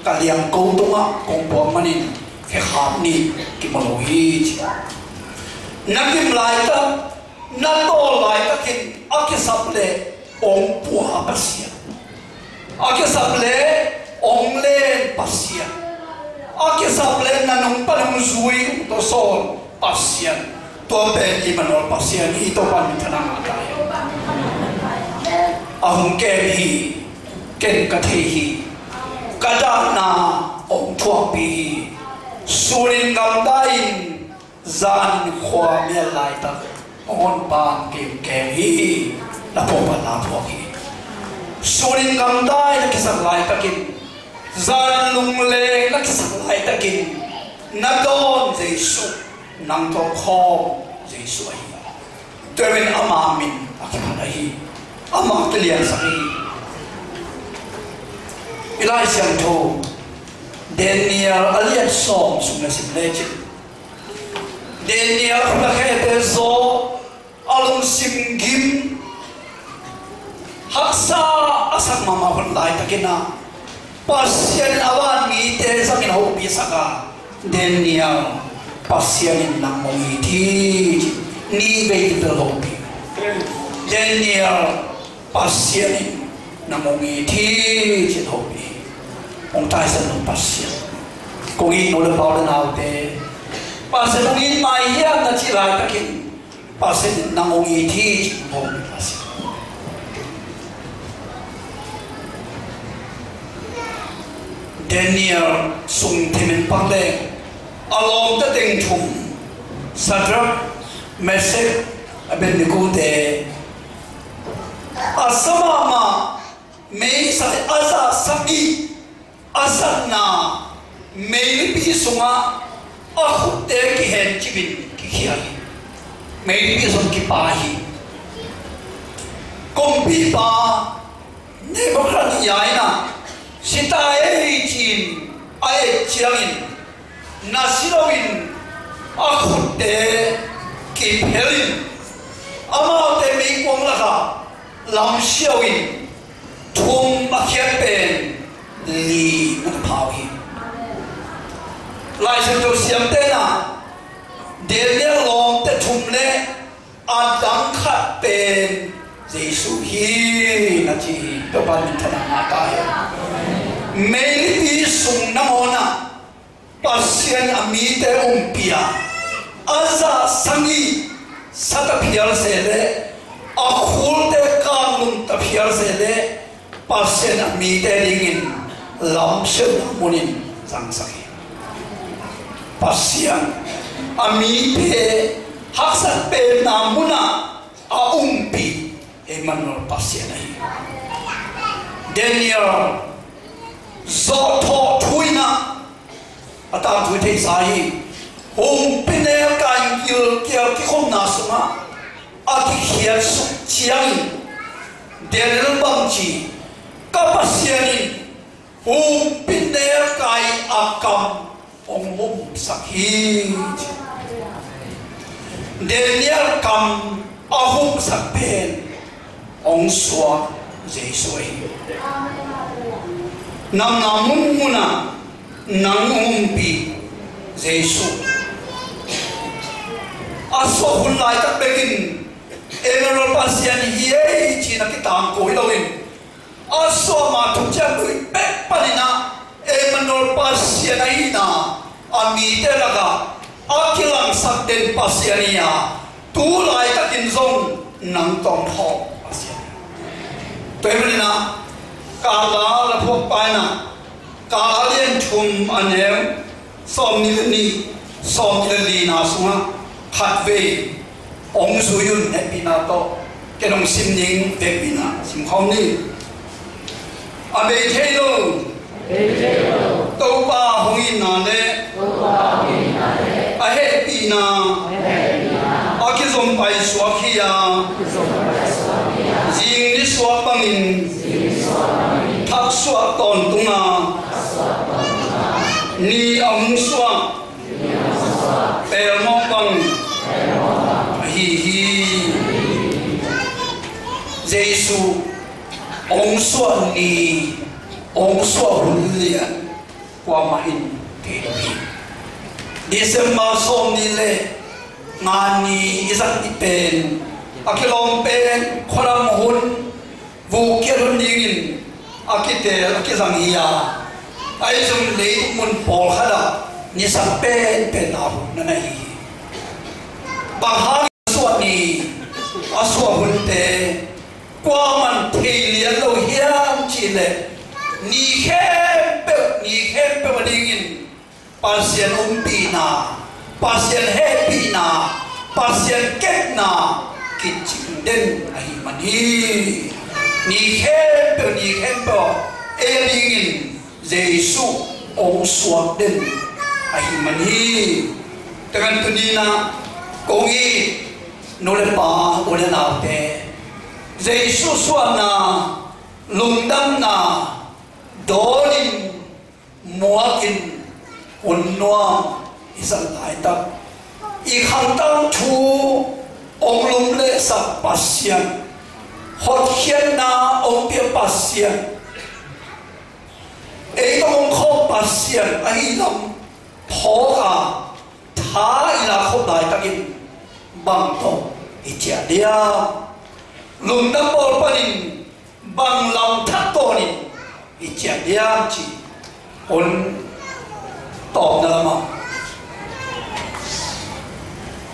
cái liền cầu tua cũng của mình cái khám ni cái mà lôi hi nãy kim lại ta nãy to lại ta cái cái sắp lệ ông bùa bát xiên cái sắp lệ ông lên bát xiên cái sắp lệ nãy nông pan nông duy to sol bát xiên to bên đi mà nó bát xiên đi to pan mình thằng nào cái ông kêu hi kêu cái hi cái đó na ông thua bi surin ngam dain zan khwa mel lai ta on pan kem hi la po hi surin ngam dai la kisak lai ta kin zan lung le la kisak lai ta kin na don jesu nang to kho jesu ai terin ama min akha hi ama tlian sa hi ilai siam tho Daniel aliat som sumna simleche Daniel na khete zo alung simgim haksa asak mama hon lai takina pasien awan mi te samin ho bi saka Daniel pasien nang mo ti ni be te ho bi Daniel pasien nang mo ti chin ho bi ông tài sản ông pasien công in nó được bao lần nào thế pasien công in mai hiang là chỉ lại các cái pasen nangongi thi bom pasen Daniel sung themen pakle along the thing thum Sadrak Mesek Abednego de Asamama May sa asa sami asana May bi sunga akut de ki hen chibin ki khiari May bi sung ki pahi kompi pa ne bakran yaina sitae chin ai chiangin nasilawin akut de ki pelin ama te mi kwang la ka lam xiawin thum akhiat pen li na phawi lai se to siam te na Daniel long te thum le adang khat pen Jesu hi na chi to ban thana na ta he mei ti sung na mona pasien ami te umpia aza sangi sata phial se le akhul te kanun ta phial se le pasien ami te ringin lam se munin sang saki pasien ami pe haksan pe namuna a umpi Emmanuel pasien ai Daniel zo tho thuina ata thui thei sai hom pinel kan kil kil ki khom na suma a ki khial su chiang Daniel bang chi ka pasianin hom pinel kai akam ong mum sakhi Daniel kam ahum sakpen ong swa Jesu nam namun muna nang umpi Jesu aso hulai tak begin Emmanuel pasien hiei china kitang ko lawin aso ma tu jang kui pek panina Emmanuel pasien aina ami te laga akilang sakden pasiania tu lai takin zong nang tong ho pasien to evelina kala la phok paina kalien thum anem som ni na sunga khatve ong suyun epina to kenong simning vepina sim khomni abe thelo to pa hongin na le a he pina akizom pai swakhia jing ni swapangin thak swak ton tunga ni ang swak pel mo bang hi Jesu ong swak ni ong swak hulian kwa mahin te December som ni le ngani isak ipen akilom pen khoram hun vu kerun dingin akite akizang iya ai zum le mun pol khada ni sak pen pen na na hi bahar suat ni aswa hunte kwa man thelian lo hiam chile ni khem pe dingin pasien umpina pasien happy na pasien ket na kitching den ai mani ni khem elingin Jesu ong swak den ai mani dengan tunina kongi nole pa ole na te Jesu swana lungdam na dolin muakin unwa isang taita ikhantang thu onglum le sa pasien hot hian na ong pia pasien e tong kho pasien ai lam phoka tha ila kho dai takin bang to ichia dia lungdam bol panin bang lam thak to ni ichia dia chi on tỏ ra mà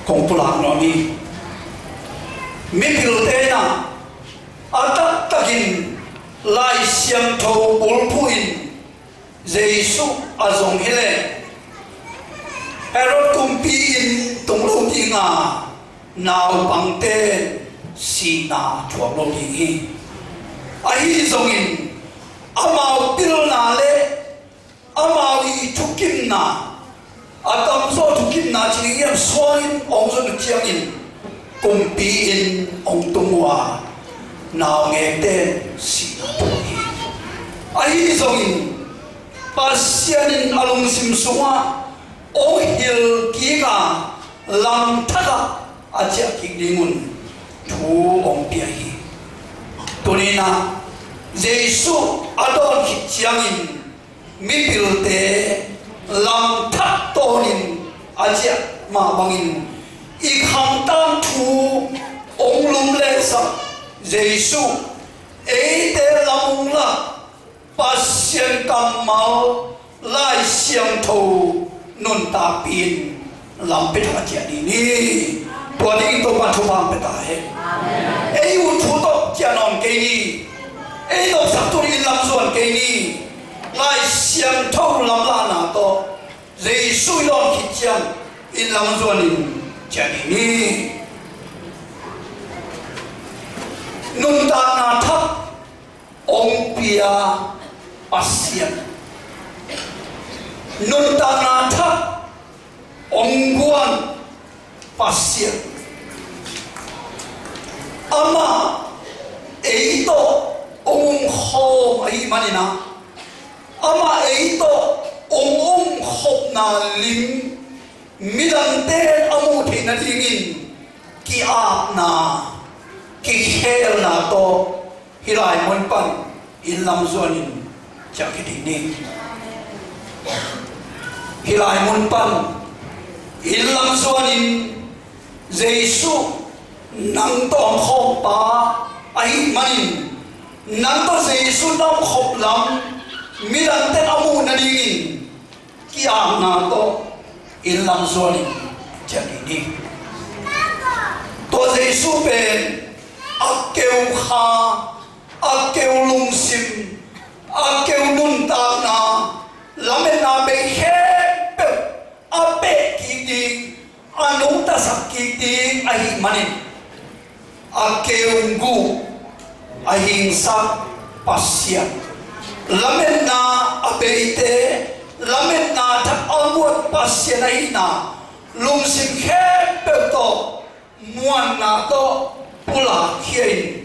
không có làm nó đi mi pil te na atak takin lai siam tho bul puin Giêsu azong hele Herod kumpi in tung lo di nga nào bằng tên si na chuộc lo di ai zong in amao pil na le amao i thukim na atam so thukim na chi yam soin ong so chiang in kumpi in ong tungwa nào nghe tên si na thuki ai zong in pasianin alung sim sunga o hil kiga lam thaka acha kidingun thu ong pia hi tonina Giêsu adon khichiangin mi pilte lam thak tonin acha ma bangin i kham tam thu ong lum le sa Giêsu e te lamung la pasien kamau lai siang tho non ta pin lam pe tha chia ni ni to ni to pa thu bang pe ta he ei u thu to chia non ke ni ei no sa tu ri lam zuan ke ni lai siang tho lam la na to Giêsu yon khit chiang in lam zuan in chia ni non ta na thap ong pia pasien non ta na thap ong guan pasien ama eito ong ho ai manina ama eito ong hop na lim midang te amu the na dingin ki a na ki khel na to hilai mon pan in lam zonin cha ki ni hilai mon pan in lam zonin Giêsu nang tong khop pa ai manin nang to Giêsu nam khop lam mi dan te amu na dingin ki a na to in lam zonin cha ni to Giêsu ben akeu kha akeu lung sim akeu nun ta na lamena be he pe ape ki di anu ta sak ki di ai manin akeu gu ai sa pasya lamena ape ite lamena ta alwat pasya na ina lung sim he pe to muan na to pula khiain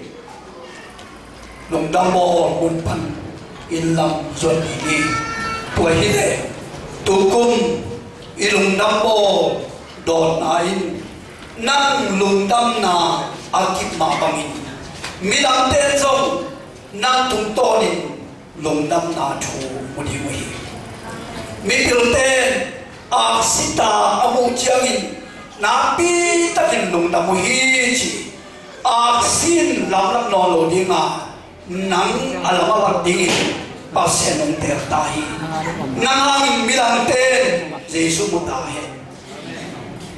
lung dam bo mun pan in lam zon ni tua hi le tu kum i lung dam bo don ain nang lung dam na akip ma bangin mi dam te zong nang tung to ni lung dam na thu mudi wi mi pil te a sita amu chiangin na pi takin lung dam hi chi aksin lam lam no lo dinga nang alama wa dingin pasien nong ter tahi nang hangin bilang ten Giêsu mu tahi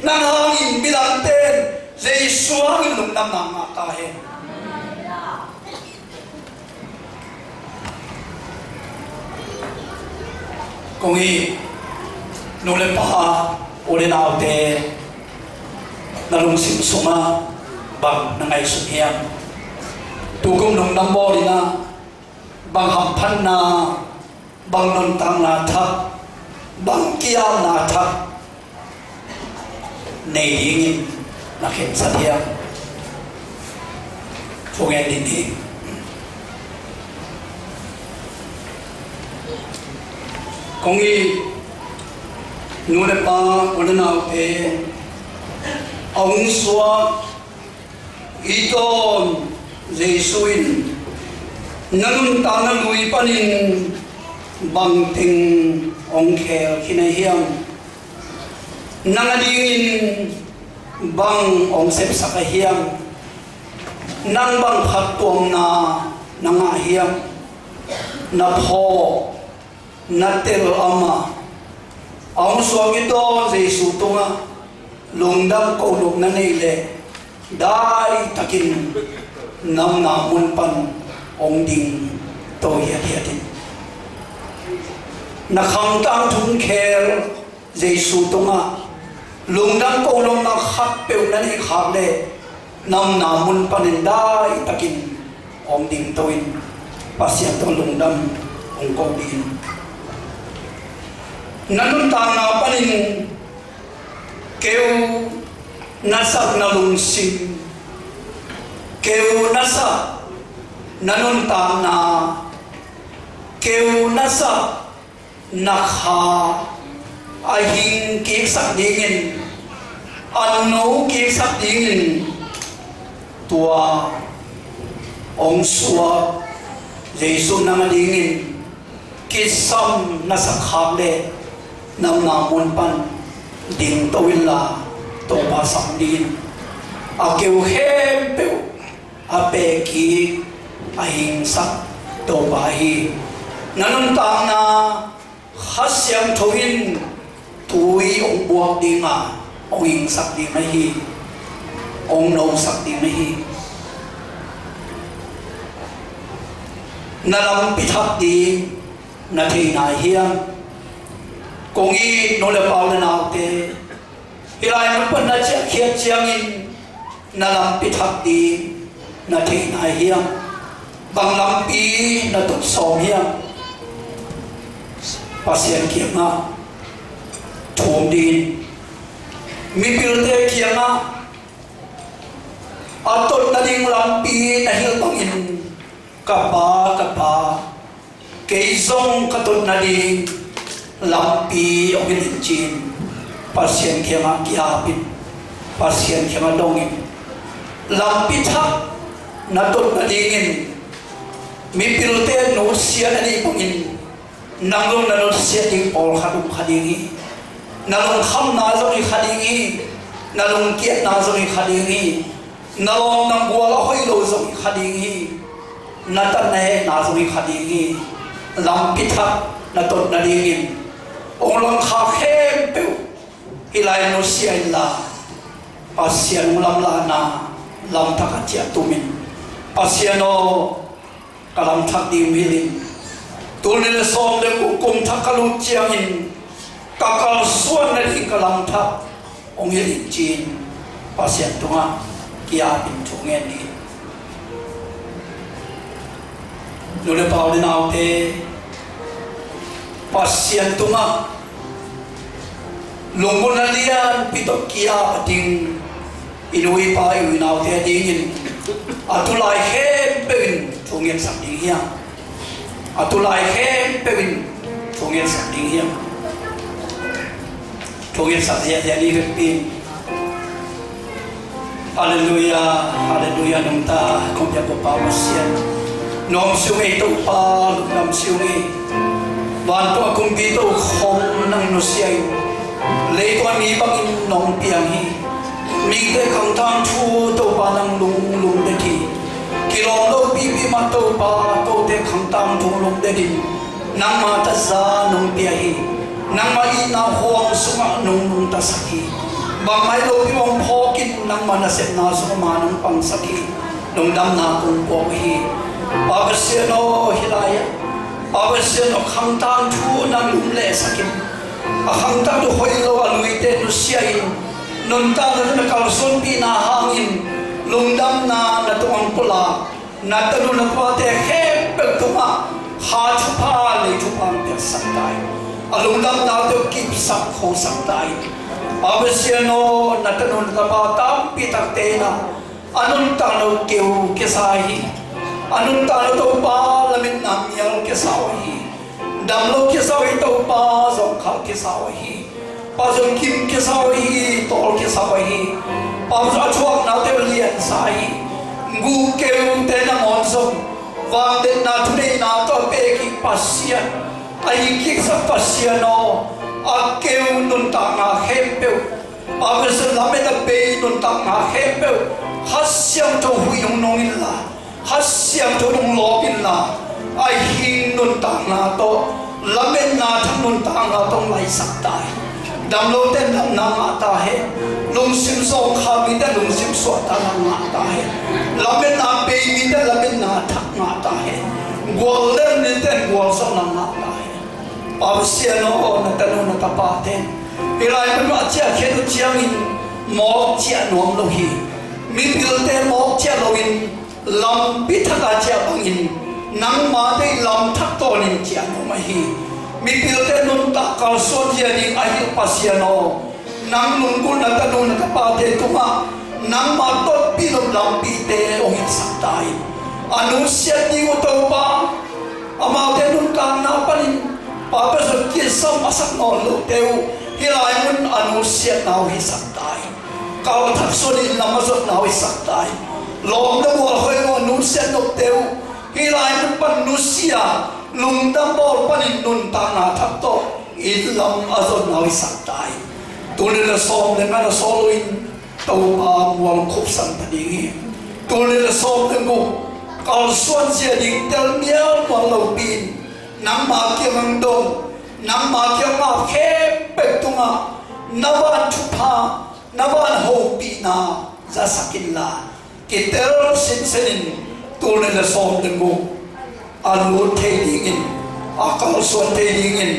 nang hangin bilang ten Giêsu hangin lung dam na ma tahi kongi nule pa ule na te na lung sim suma bang nangai sumhiam tukum nong nambo dina bang hampan na bang non tang na thak bang kia na thak nei dingin na khen sathiam phungen din hi kongi nule pa odana pe ong swa iton Giêsuin nanun ta na lui panin bang ting ong khel khina hiam nangadingin bang ong sep saka hiam nang bang khat tuam na nanga hiam na pho na tel ama ong so gi to Giêsu tonga lungdam ko luk na nei le dai takin nam na mun pan ong ding to hiatin na khang tang thung kher Giêsu tonga lungdang ko long na khat peu nan hi khak le nam na mun panin dai takin ong ding toin pasian to lungdam ong ko din nanun ta na panin keu nasak na lung sim keu nasa nanun ta na keu nasa nakha ahing ki sak dingin anno ki sak dingin tua ong suwa Giêsu nang dingin kisam nasak khable nam namun pan ding tawin la to pa sak din akeu hem pe ape ki ahing sak to ba hi nanun ta na khasyam thoin tui ong buak dinga ong ing sak di mai hi ong no sak di mai hi nalam pithak di na thi na hiam kongi no le paul na te ilai mun pan na cha khiat chiang in nalam pithak di na thi na hiam bang lam pi na tut som hiam pasien kiam na thom din mi pilte kianga atot na ding lampi na hil pangin kapa keizong katot na ding lampi ogin chin pasien kianga kiapin pasien kianga dongin lampi thak na tot na dingin mi pilte no sia ani pangin nangong na no sia ding pol khadum khadingi nalong kham na zoi khadingi nalong kiat na zoi khadingi nalong nang bual hoi lo zoi khadingi natan ne na zoi khadingi lam pitha na tot na dingin ong lang kha khem pe hilai no sia illa pasian ulam la na lam thak chia tumin pasiano kalam thak di milin tulne som le kum thakalu chiangin kakal suan na di kalam thak ong hilin chin pasien tunga kia bin thungen ni nule pau din autte pasien tunga lungmun alian pitok kia ating inui pa iwi nautte dingin atulai hem pevin thungen sak ding hiam atulai hem pevin thungen sak ding hiam thungen sak dia jadi pin haleluya haleluya namta kompya ko pawasian nom sungai to pa nam sungai wan to akum bi to khom nang no siai le to mi bang nom piang hi mi te khang thang thu to pa nang lung lung de thi kilom lo bi bi ma to pa to te khang tang thu lung de din nang ma ta za nong pia hi nang ma i na huang suma nong ta saki bang mai lo bi bang phokin nang ma na set na suma ma nong pang saki nong dam na kung po hi Pagasiano hilaya, pagasiano khangtang thu nang lumle sakin, khangtang tu hoilo aluite tu siain, nontang na kalson pi na hangin, lungdam na natuang pula, natanu na pate hep tuma, ha chupa le chupang te saktai, alungdam na tu kip sak ho saktai, pagasiano natanu na patam pitak tena, anun tano keu kesahi. Anun talo to pa lamin namyal ke sawahi damlo ke sawahi to pa zong khal ke sawahi pa zong kim ke sawahi tol ke sawahi pa zong chuak na te lian sai ngu keu te na monsom wang den na thune na to pe ki pasian ai ki sa pasiano a keu nun ta nga hempeu pa se la me da pe nun ta nga hempeu hasyam to huyong nongin la hasyam to nong lopin na ai hin nun tang na to lamen na thang nun tang na tong lai sak tai đam lâu tên đam na ngã ta hết lung sim song khá mi tên lung sim suat ta ngã ta hết làm bên na pe mi tên làm bên na thắc ngã ta hết gwal lên mi tên gwal song na ngã ta hết bảo xe nó na tên nó ta pa tên ilai mình nói chia khi nó chia mình mọc chia nuông lâu hi mi biểu tên mọc chia lâu in làm biết thắc cả chia bằng in nang mà đây làm thắc to nên chia nuông mà hi mi biểu tên nun ta cao số chia đi ai hiểu pasiano nang nun kun na tên nun ta pa tên tu mà nang mà tốt pi lom làm pi tên ông in sắc tai anu siat ni utau pa ama tên nun kang na panin pa pa so kia sam asak no lo teu hilai mun anu siat nau hi sak tai kau thak so ni lama so nau hi sak tai lom da bol hoi no anu siat no teu hilai mun pan nu sia lung da bol panin nun ta na thak to in lam azon nau hi sak tai tu le la som le ma la so loin tau pa wal khop sang ta ding tu le la som le mu kal suan sia ding tel miao wal lo pin nang ma kia mang dong nang ma kia ma khe pek tunga nawan thupa nawan ho pi na za sakin la kitel sin senin tu ne la som den go alu the ding in akal suan the ding in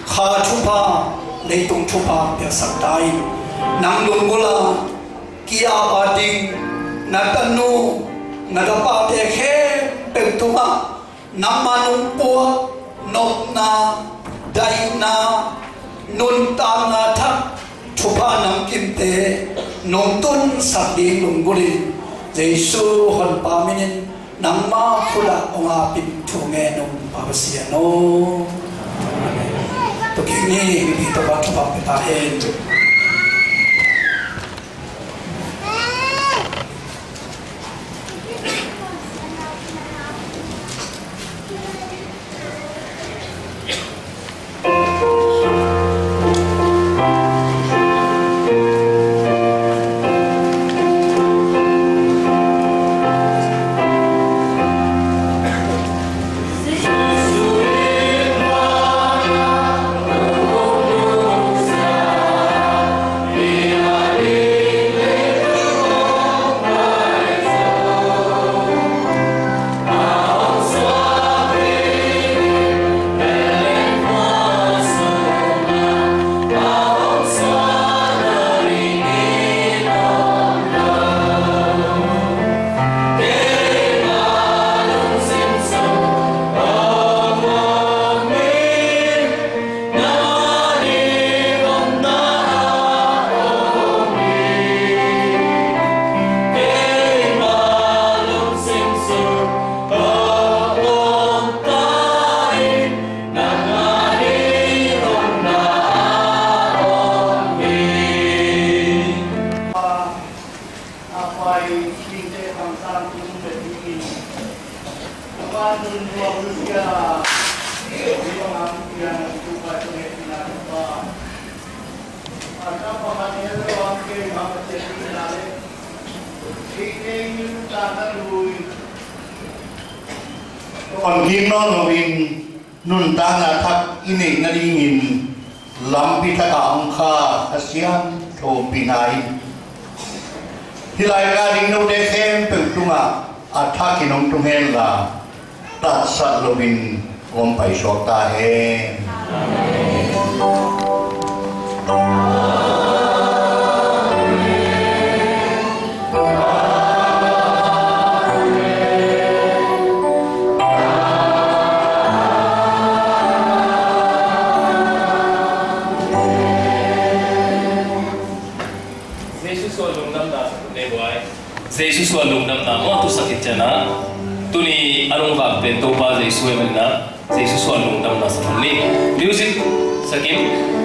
kha thupa nei tung thupa pe sak tai nang lung gola kia ba ding na tanu na da pa te khe pek tunga nam ma nung po nop na dai na nun ta na thak thupa nam kim te nom tun sak ding lung gulin Jesu hon pa minin nang ma khula onga pin thu nge nom pa sia no to kini bi to ba thupa ta hen còn kim nó in nun ta na thak ini na dingin lampi ta ka angkha asian to pinai hilai ga ding no de khem pe tunga atha ki nong tung hen la ta sat lovin om pai sok ta he Yesus wa lung nam na mo tu sakit chana tuni arong ka pe to pa Yesus e na Yesus wa lung nam na sa ni music sakim